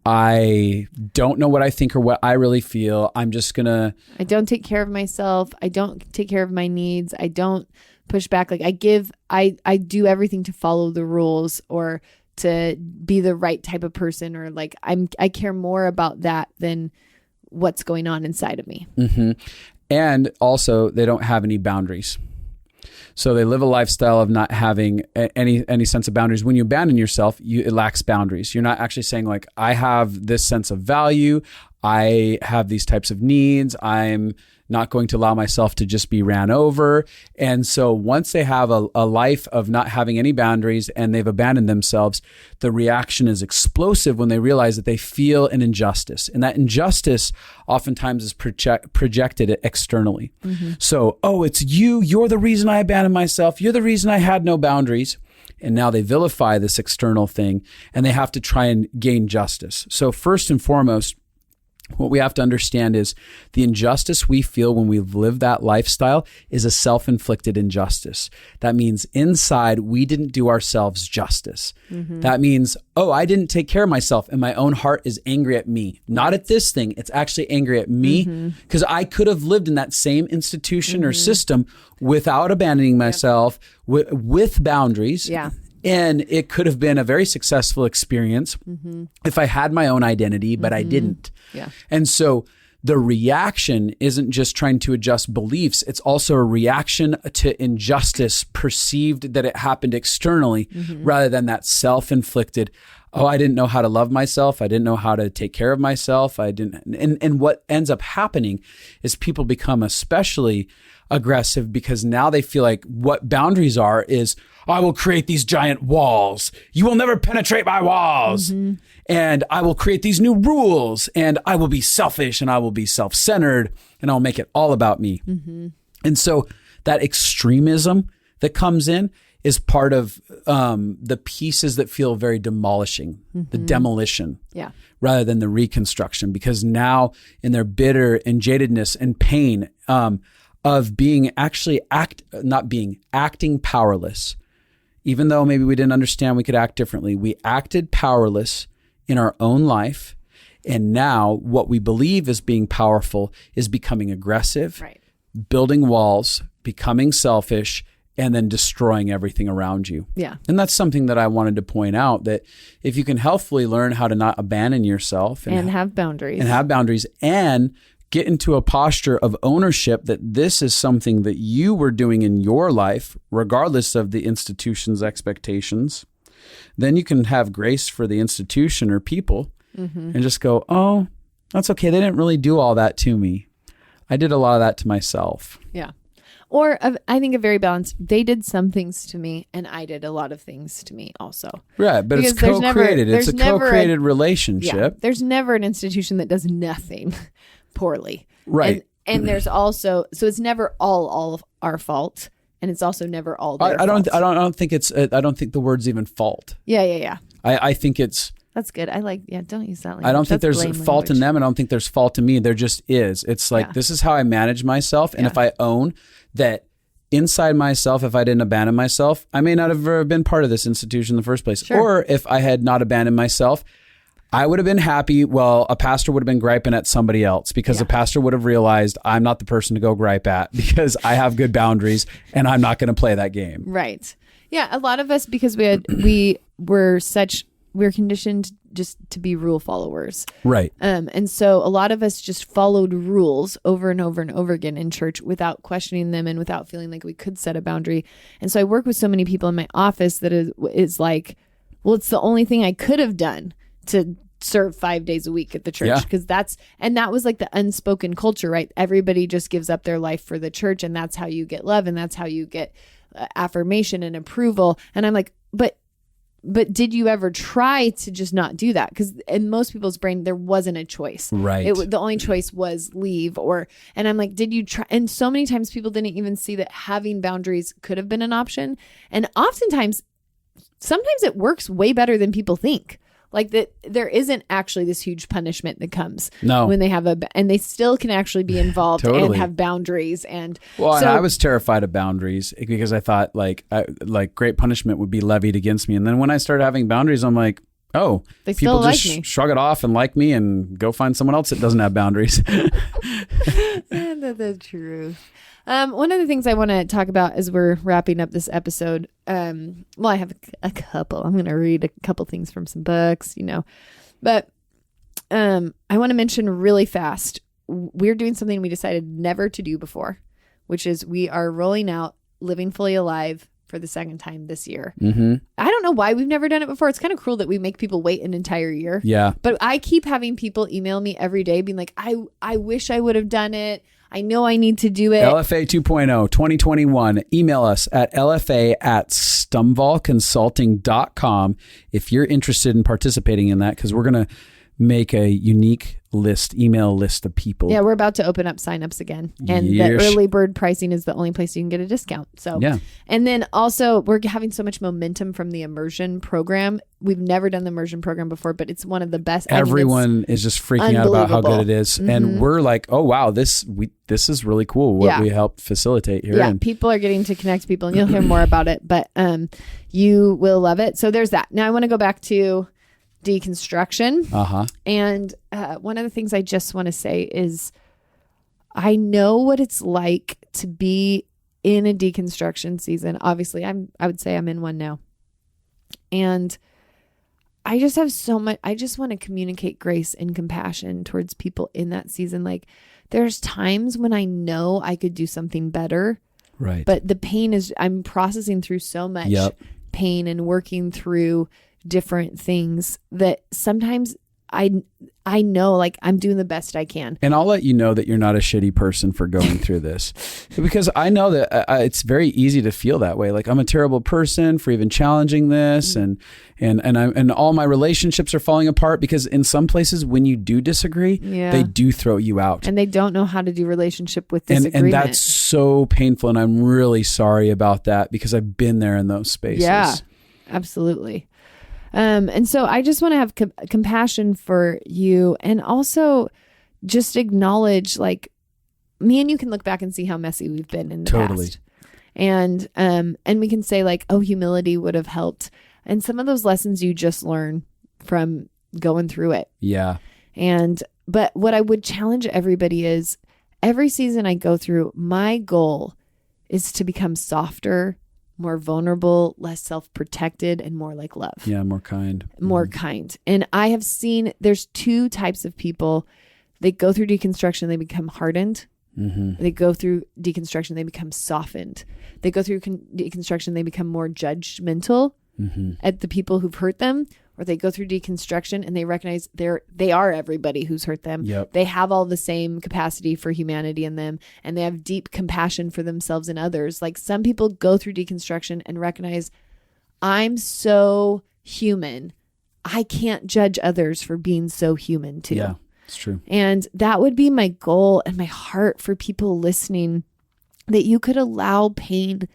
I don't know what I think or what I really feel. I'm just going to... I don't take care of myself. I don't take care of my needs. I don't push back. Like I do everything to follow the rules or to be the right type of person, or like I care more about that than what's going on inside of me. And also they don't have any boundaries. So they live a lifestyle of not having any sense of boundaries. When you abandon yourself, it lacks boundaries. You're not actually saying like, I have this sense of value. I have these types of needs. I'm not going to allow myself to just be ran over. And so once they have a life of not having any boundaries and they've abandoned themselves, the reaction is explosive when they realize that they feel an injustice. And that injustice oftentimes is projected externally. So, it's you're the reason I abandoned myself. You're the reason I had no boundaries. And now they vilify this external thing and they have to try and gain justice. So first and foremost, what we have to understand is the injustice we feel when we live that lifestyle is a self-inflicted injustice. That means inside we didn't do ourselves justice. That means, I didn't take care of myself and my own heart is angry at me. Not at this thing. It's actually angry at me because I could have lived in that same institution or system without abandoning myself with boundaries. Yeah. And it could have been a very successful experience if I had my own identity, but I didn't. Yeah. And so the reaction isn't just trying to adjust beliefs. It's also a reaction to injustice perceived that it happened externally rather than that self-inflicted, I didn't know how to love myself. I didn't know how to take care of myself. I didn't. And what ends up happening is people become especially aggressive because now they feel like what boundaries are is, I will create these giant walls. You will never penetrate my walls. And I will create these new rules and I will be selfish and I will be self-centered and I'll make it all about me. And so that extremism that comes in is part of the pieces that feel very demolishing, the demolition, rather than the reconstruction. Because now in their bitter and jadedness and pain of being actually acting powerless, even though maybe we didn't understand we could act differently, we acted powerless in our own life. And now what we believe is being powerful is becoming aggressive, building walls, becoming selfish, and then destroying everything around you. Yeah. And that's something that I wanted to point out, that if you can healthfully learn how to not abandon yourself and have boundaries and get into a posture of ownership that this is something that you were doing in your life, regardless of the institution's expectations, then you can have grace for the institution or people and just go, that's okay. They didn't really do all that to me. I did a lot of that to myself. Yeah. Or I think a very balanced, they did some things to me and I did a lot of things to me also. Right. But Because it's co-created. It's a co-created relationship. Yeah, there's never an institution that does nothing poorly. Right. And there's also, so it's never all of our fault. And it's also never all their fault. I don't think I don't think the word's even fault. Yeah. I think it's. That's good. Don't use that language. I don't think there's fault in them. I don't think there's fault in me. There just is. It's like, this is how I manage myself. And if I own that inside myself, if I didn't abandon myself, I may not have ever been part of this institution in the first place. Sure. Or if I had not abandoned myself, I would have been happy. Well, a pastor would have been griping at somebody else because the pastor would have realized I'm not the person to go gripe at because I have good boundaries and I'm not going to play that game. Right. Yeah. A lot of us, because we were conditioned just to be rule followers. Right. And so a lot of us just followed rules over and over and over again in church without questioning them and without feeling like we could set a boundary. And so I work with so many people in my office that is like, well, it's the only thing I could have done to serve 5 days a week at the church, because that was like the unspoken culture, right? Everybody just gives up their life for the church, and that's how you get love, and that's how you get affirmation and approval. And I'm like, but did you ever try to just not do that? Because in most people's brain, there wasn't a choice. Right. The only choice was leave and I'm like, did you try? And so many times people didn't even see that having boundaries could have been an option. And sometimes it works way better than people think. Like that, there isn't actually this huge punishment that comes when they have and they still can actually be involved and have boundaries. And and I was terrified of boundaries because I thought like great punishment would be levied against me. And then when I started having boundaries, I'm like, oh, they people still just like me. Shrug it off and like me and go find someone else that doesn't have boundaries. That's the truth. One of the things I want to talk about as we're wrapping up this episode, I have a couple. I'm going to read a couple things from some books, but I want to mention really fast, we're doing something we decided never to do before, which is we are rolling out Living Fully Alive for the second time this year. Mm-hmm. I don't know why we've never done it before. It's kind of cruel that we make people wait an entire year. Yeah. But I keep having people email me every day being like, I wish I would have done it. I know I need to do it. LFA 2.0 2021. Email us at lfa@stumvalconsulting.com if you're interested in participating in that, because we're going to make a unique email list of people. Yeah, we're about to open up signups again. And the early bird pricing is the only place you can get a discount. So, yeah. And then also we're having so much momentum from the immersion program. We've never done the immersion program before, but it's one of the best. Everyone is just freaking out about how good it is. Mm-hmm. And we're like, oh, wow, this is really cool what we helped facilitate here. Yeah, and people are getting to connect people, and you'll hear more about it, but you will love it. So there's that. Now I want to go back to deconstruction. And one of the things I just want to say is I know what it's like to be in a deconstruction season. Obviously, I would say I'm in one now. And I just have so much, I just want to communicate grace and compassion towards people in that season. Like there's times when I know I could do something better. Right. But the pain is, I'm processing through so much pain and working through different things that sometimes I know like I'm doing the best I can. And I'll let you know that you're not a shitty person for going through this, because I know that it's very easy to feel that way. Like I'm a terrible person for even challenging this, and all my relationships are falling apart because in some places when you do disagree, they do throw you out, and they don't know how to do relationship with disagreement. And that's so painful, and I'm really sorry about that because I've been there in those spaces. Yeah, absolutely. And so I just want to have compassion for you, and also just acknowledge like me and you can look back and see how messy we've been in the past. And we can say like, oh, humility would have helped. And some of those lessons you just learn from going through it. Yeah. But what I would challenge everybody is every season I go through, my goal is to become softer, more vulnerable, less self-protected, and more like love. Yeah, more kind. More kind. And I have seen there's two types of people. They go through deconstruction, they become hardened. Mm-hmm. They go through deconstruction, they become softened. They go through deconstruction, they become more judgmental at the people who've hurt them. or they go through deconstruction and they recognize they are everybody who's hurt them. Yep. They have all the same capacity for humanity in them, and they have deep compassion for themselves and others. Like some people go through deconstruction and recognize, I'm so human. I can't judge others for being so human too. Yeah, it's true. And that would be my goal and my heart for people listening, that you could allow pain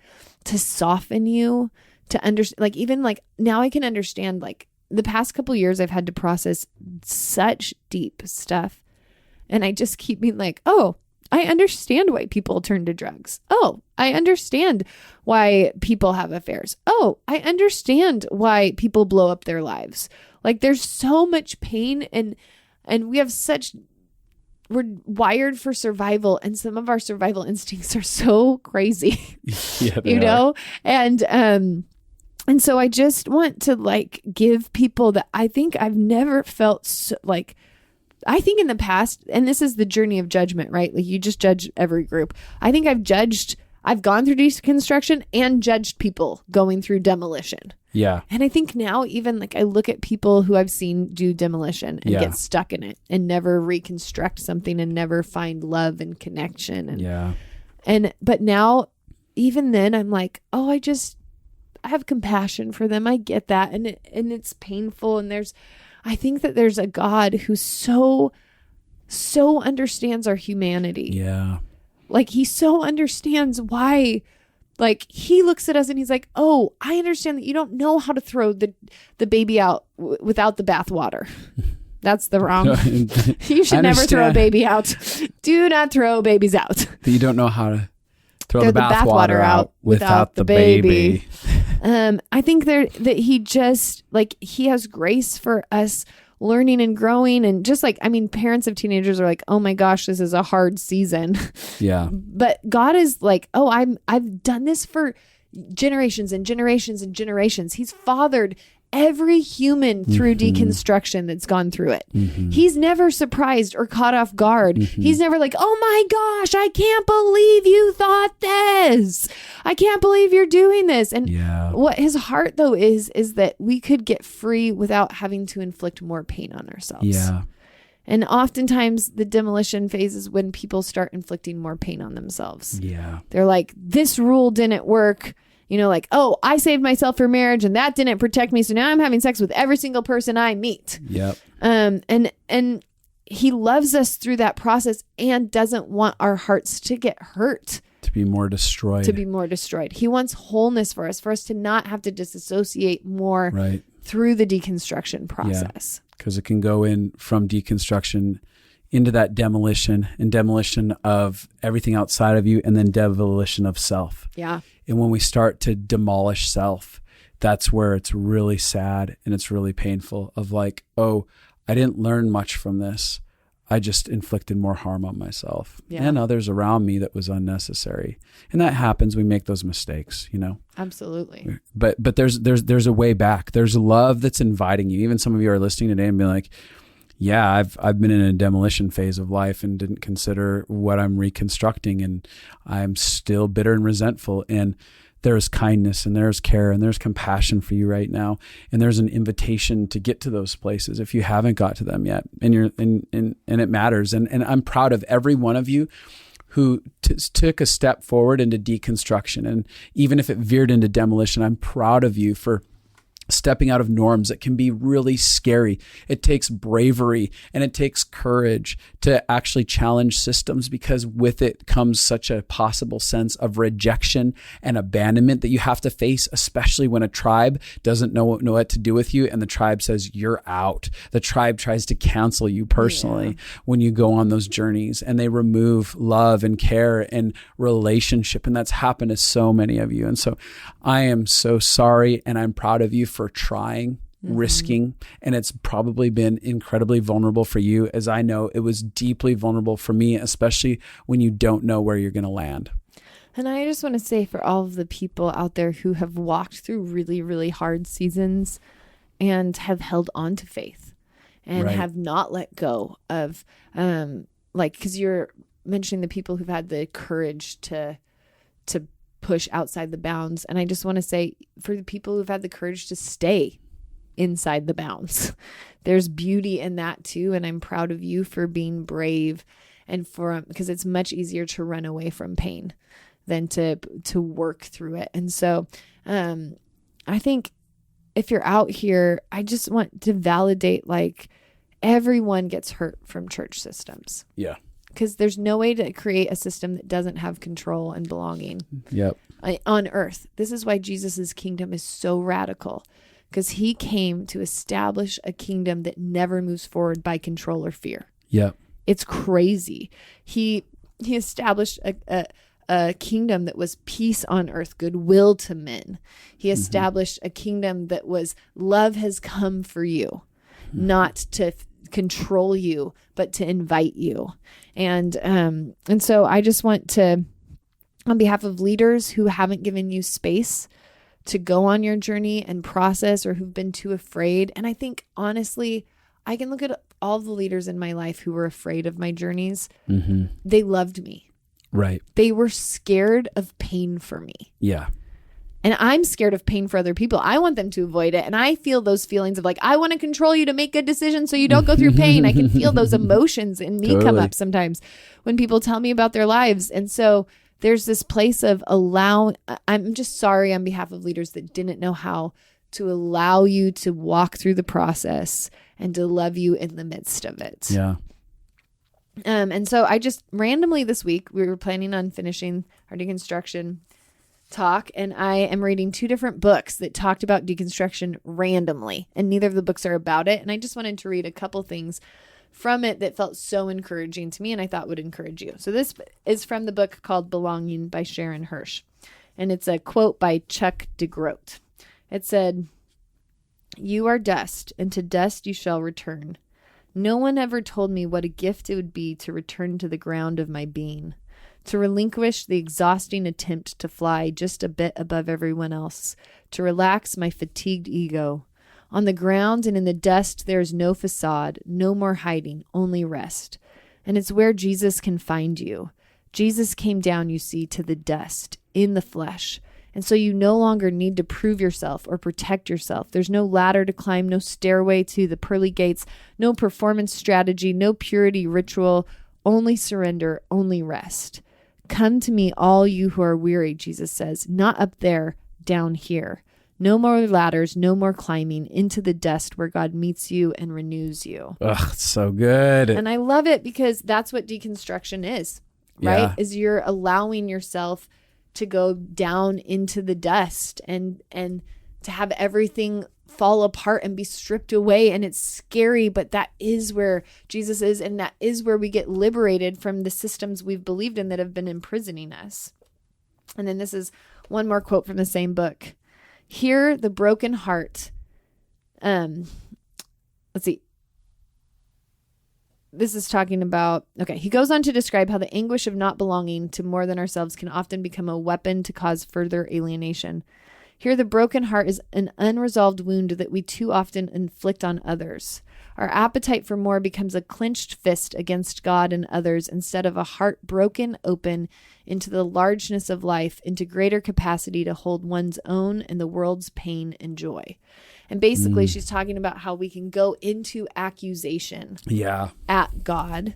to soften you, to understand, like, even like now I can understand, like the past couple years I've had to process such deep stuff. And I just keep being like, oh, I understand why people turn to drugs. Oh, I understand why people have affairs. Oh, I understand why people blow up their lives. Like there's so much pain, and we have we're wired for survival, and some of our survival instincts are so crazy, yeah, you know? And so I just want to like give people that I think I've never felt so, like, I think in the past, and this is the journey of judgment, right? Like you just judge every group. I think I've gone through deconstruction and judged people going through demolition. Yeah. And I think now even like I look at people who I've seen do demolition and get stuck in it and never reconstruct something and never find love and connection. But now even then I'm like, oh, I have compassion for them. I get that. And it's painful. And I think that there's a God who so understands our humanity. Yeah. Like he so understands why, like he looks at us and he's like, oh, I understand that you don't know how to throw the baby out without the bathwater. That's the wrong. You should never throw a baby out. Do not throw babies out. You don't know how to throw the bathwater out without the baby. I think that he just like he has grace for us learning and growing, and just like, I mean, parents of teenagers are like, oh my gosh, this is a hard season. Yeah. But God is like, oh, I've done this for generations and generations and generations. He's fathered every human through deconstruction that's gone through it. He's never surprised or caught off guard. He's never like, oh my gosh, I can't believe you thought this. I can't believe you're doing this. And what his heart though is that we could get free without having to inflict more pain on ourselves. Yeah. And oftentimes the demolition phase is when people start inflicting more pain on themselves. Yeah. They're like, this rule didn't work. You know, like, oh, I saved myself for marriage and that didn't protect me. So now I'm having sex with every single person I meet. Yep. And he loves us through that process and doesn't want our hearts to get hurt. To be more destroyed. He wants wholeness for us to not have to disassociate more through the deconstruction process. Because it can go in from deconstruction into that demolition of everything outside of you, and then demolition of self. Yeah. And when we start to demolish self, that's where it's really sad and it's really painful of like, oh, I didn't learn much from this. I just inflicted more harm on myself and others around me that was unnecessary. And that happens. We make those mistakes, you know? Absolutely. But there's a way back. There's love that's inviting you. Even some of you are listening today and being like, yeah, I've been in a demolition phase of life and didn't consider what I'm reconstructing, and I'm still bitter and resentful. And there's kindness and there's care and there's compassion for you right now. And there's an invitation to get to those places if you haven't got to them yet. And it matters. And I'm proud of every one of you who took a step forward into deconstruction. And even if it veered into demolition, I'm proud of you for stepping out of norms that can be really scary. It takes bravery and it takes courage to actually challenge systems, because with it comes such a possible sense of rejection and abandonment that you have to face, especially when a tribe doesn't know what to do with you and the tribe says you're out. The tribe tries to cancel you personally when you go on those journeys, and they remove love and care and relationship. And that's happened to so many of you. And so I am so sorry, and I'm proud of you for trying, risking, and it's probably been incredibly vulnerable for you, as I know it was deeply vulnerable for me, especially when you don't know where you're going to land. And I just want to say, for all of the people out there who have walked through really, really hard seasons and have held on to faith and have not let go of, because you're mentioning the people who've had the courage to push outside the bounds. And I just want to say, for the people who've had the courage to stay inside the bounds. There's beauty in that too. And I'm proud of you for being brave and because it's much easier to run away from pain than to work through it. And so, I think if you're out here, I just want to validate, like, everyone gets hurt from church systems. Yeah. Because there's no way to create a system that doesn't have control and belonging. Yep. On earth. This is why Jesus's kingdom is so radical, because he came to establish a kingdom that never moves forward by control or fear. Yep. It's crazy. He established a kingdom that was peace on earth, goodwill to men. He established a kingdom that was love has come for you, not to control you, but to invite you. And so I just want to, on behalf of leaders who haven't given you space to go on your journey and process, or who've been too afraid. And I think, honestly, I can look at all the leaders in my life who were afraid of my journeys. They loved me. Right. They were scared of pain for me. Yeah. And I'm scared of pain for other people. I want them to avoid it. And I feel those feelings of, like, I want to control you to make good decisions so you don't go through pain. I can feel those emotions in me come up sometimes when people tell me about their lives. And so there's this place of I'm just sorry on behalf of leaders that didn't know how to allow you to walk through the process and to love you in the midst of it. Yeah. And so I just randomly this week, we were planning on finishing our deconstruction talk, and I am reading 2 different books that talked about deconstruction randomly, and neither of the books are about it. And I just wanted to read a couple things from it that felt so encouraging to me and I thought would encourage you. So this is from the book called Belonging by Sharon Hirsch. And it's a quote by Chuck DeGroat. It said, "You are dust, and to dust you shall return. No one ever told me what a gift it would be to return to the ground of my being, to relinquish the exhausting attempt to fly just a bit above everyone else, to relax my fatigued ego. On the ground and in the dust there is no facade, no more hiding, only rest. And it's where Jesus can find you. Jesus came down, you see, to the dust, in the flesh. And so you no longer need to prove yourself or protect yourself. There's no ladder to climb, no stairway to the pearly gates, no performance strategy, no purity ritual, only surrender, only rest. Come to me, all you who are weary, Jesus says, not up there, down here. No more ladders, no more climbing into the dust where God meets you and renews you." Ugh, so good. And I love it because that's what deconstruction is, right? Yeah. Is you're allowing yourself to go down into the dust and to have everything fall apart and be stripped away. And it's scary, but that is where Jesus is. And that is where we get liberated from the systems we've believed in that have been imprisoning us. And then this is one more quote from the same book. "Hear the broken heart." Let's see. This is talking about, he goes on to describe how the anguish of not belonging to more than ourselves can often become a weapon to cause further alienation. "Here, the broken heart is an unresolved wound that we too often inflict on others. Our appetite for more becomes a clenched fist against God and others instead of a heart broken open into the largeness of life, into greater capacity to hold one's own and the world's pain and joy." And basically, she's talking about how we can go into accusation at God,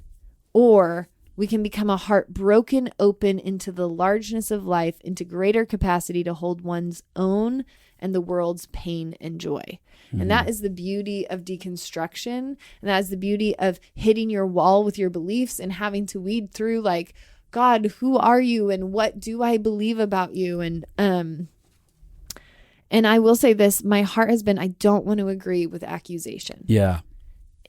or we can become a heart broken open into the largeness of life, into greater capacity to hold one's own and the world's pain and joy. And that is the beauty of deconstruction. And that is the beauty of hitting your wall with your beliefs and having to weed through, like, God, who are you and what do I believe about you? And I will say this, my heart has been, I don't want to agree with accusation. Yeah.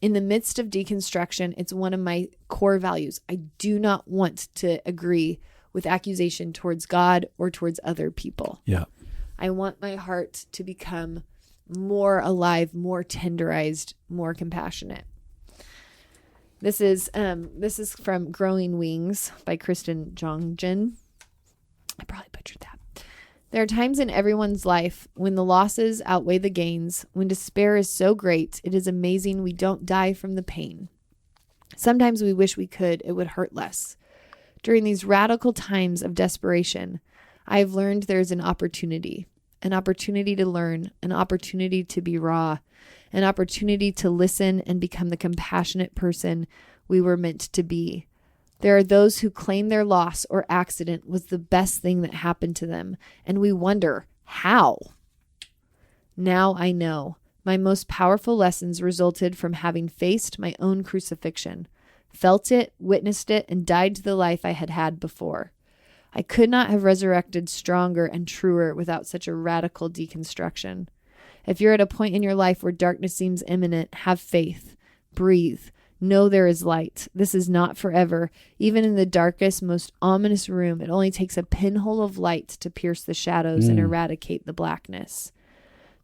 In the midst of deconstruction, it's one of my core values. I do not want to agree with accusation towards God or towards other people. Yeah. I want my heart to become more alive, more tenderized, more compassionate. This is from Growing Wings by Kristen Jongjen. I probably butchered that. "There are times in everyone's life when the losses outweigh the gains, when despair is so great, it is amazing we don't die from the pain. Sometimes we wish we could, it would hurt less. During these radical times of desperation, I have learned there is an opportunity, an opportunity to learn, an opportunity to be raw, an opportunity to listen and become the compassionate person we were meant to be. There are those who claim their loss or accident was the best thing that happened to them, and we wonder, how? Now I know. My most powerful lessons resulted from having faced my own crucifixion, felt it, witnessed it, and died to the life I had had before. I could not have resurrected stronger and truer without such a radical deconstruction. If you're at a point in your life where darkness seems imminent, have faith. Breathe. Know there is light. This is not forever. Even in the darkest, most ominous room, it only takes a pinhole of light to pierce the shadows and eradicate the blackness.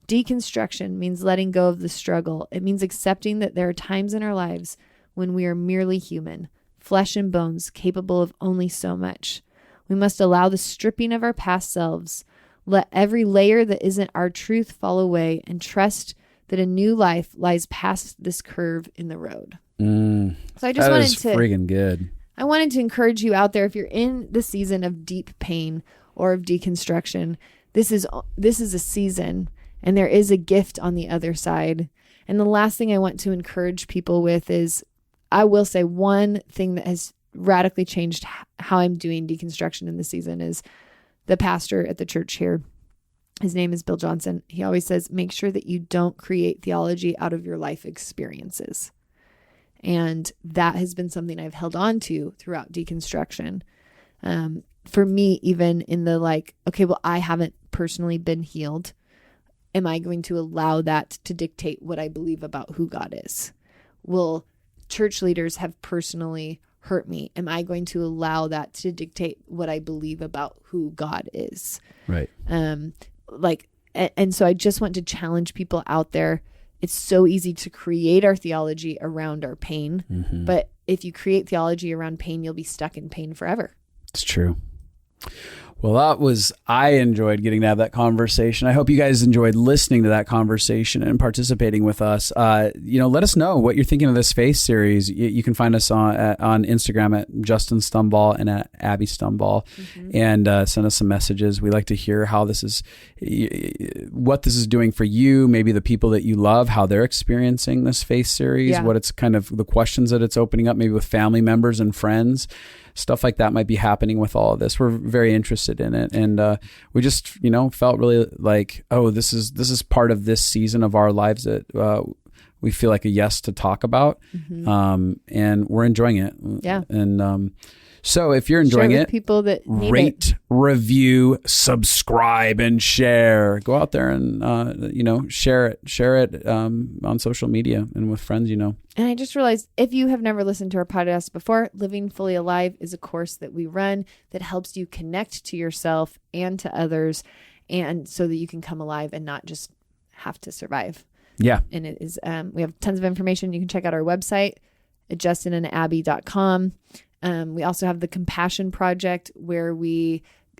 Deconstruction means letting go of the struggle. It means accepting that there are times in our lives when we are merely human, flesh and bones, capable of only so much. We must allow the stripping of our past selves, let every layer that isn't our truth fall away, and trust that a new life lies past this curve in the road. So I just wanted to friggin' good. I wanted to encourage you out there, if you're in the season of deep pain or of deconstruction, this is a season. And there is a gift on the other side. And the last thing I want to encourage people with is, I will say one thing that has radically changed how I'm doing deconstruction in this season is the pastor at the church here. His name is Bill Johnson. He always says, make sure that you don't create theology out of your life experiences. And that has been something I've held on to throughout deconstruction. For me, even in the okay, well, I haven't personally been healed. Am I going to allow that to dictate what I believe about who God is? Will church leaders have personally hurt me? Am I going to allow that to dictate what I believe about who God is? Right. And so I just want to challenge people out there. It's so easy to create our theology around our pain, but if you create theology around pain, you'll be stuck in pain forever. It's true. Well, I enjoyed getting to have that conversation. I hope you guys enjoyed listening to that conversation and participating with us. Let us know what you're thinking of this Faith series. You can find us on Instagram at Justin Stumball and at Abi Stumball, and send us some messages. We like to hear how what this is doing for you, maybe the people that you love, how they're experiencing this Faith series, what it's kind of the questions that it's opening up, maybe with family members and friends. Stuff like that might be happening with all of this. We're very interested in it. And we just, felt really like, this is part of this season of our lives that we feel like a yes to talk about. And we're enjoying it. Yeah. And so if you're enjoying it, people that rate, review, subscribe, and share. Go out there and, share it on social media and with friends, And I just realized, if you have never listened to our podcast before, Living Fully Alive is a course that we run that helps you connect to yourself and to others, and so that you can come alive and not just have to survive. Yeah. And it is, we have tons of information. You can check out our website at justinandabby.com. We also have the Compassion Project, where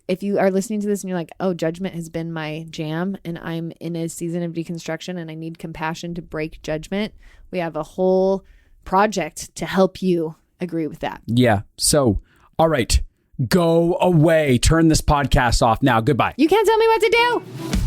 if you are listening to this and you're like, judgment has been my jam and I'm in a season of deconstruction and I need compassion to break judgment, we have a whole project to help you agree with that. Yeah. So, all right, go away. Turn this podcast off now. Goodbye. You can't tell me what to do.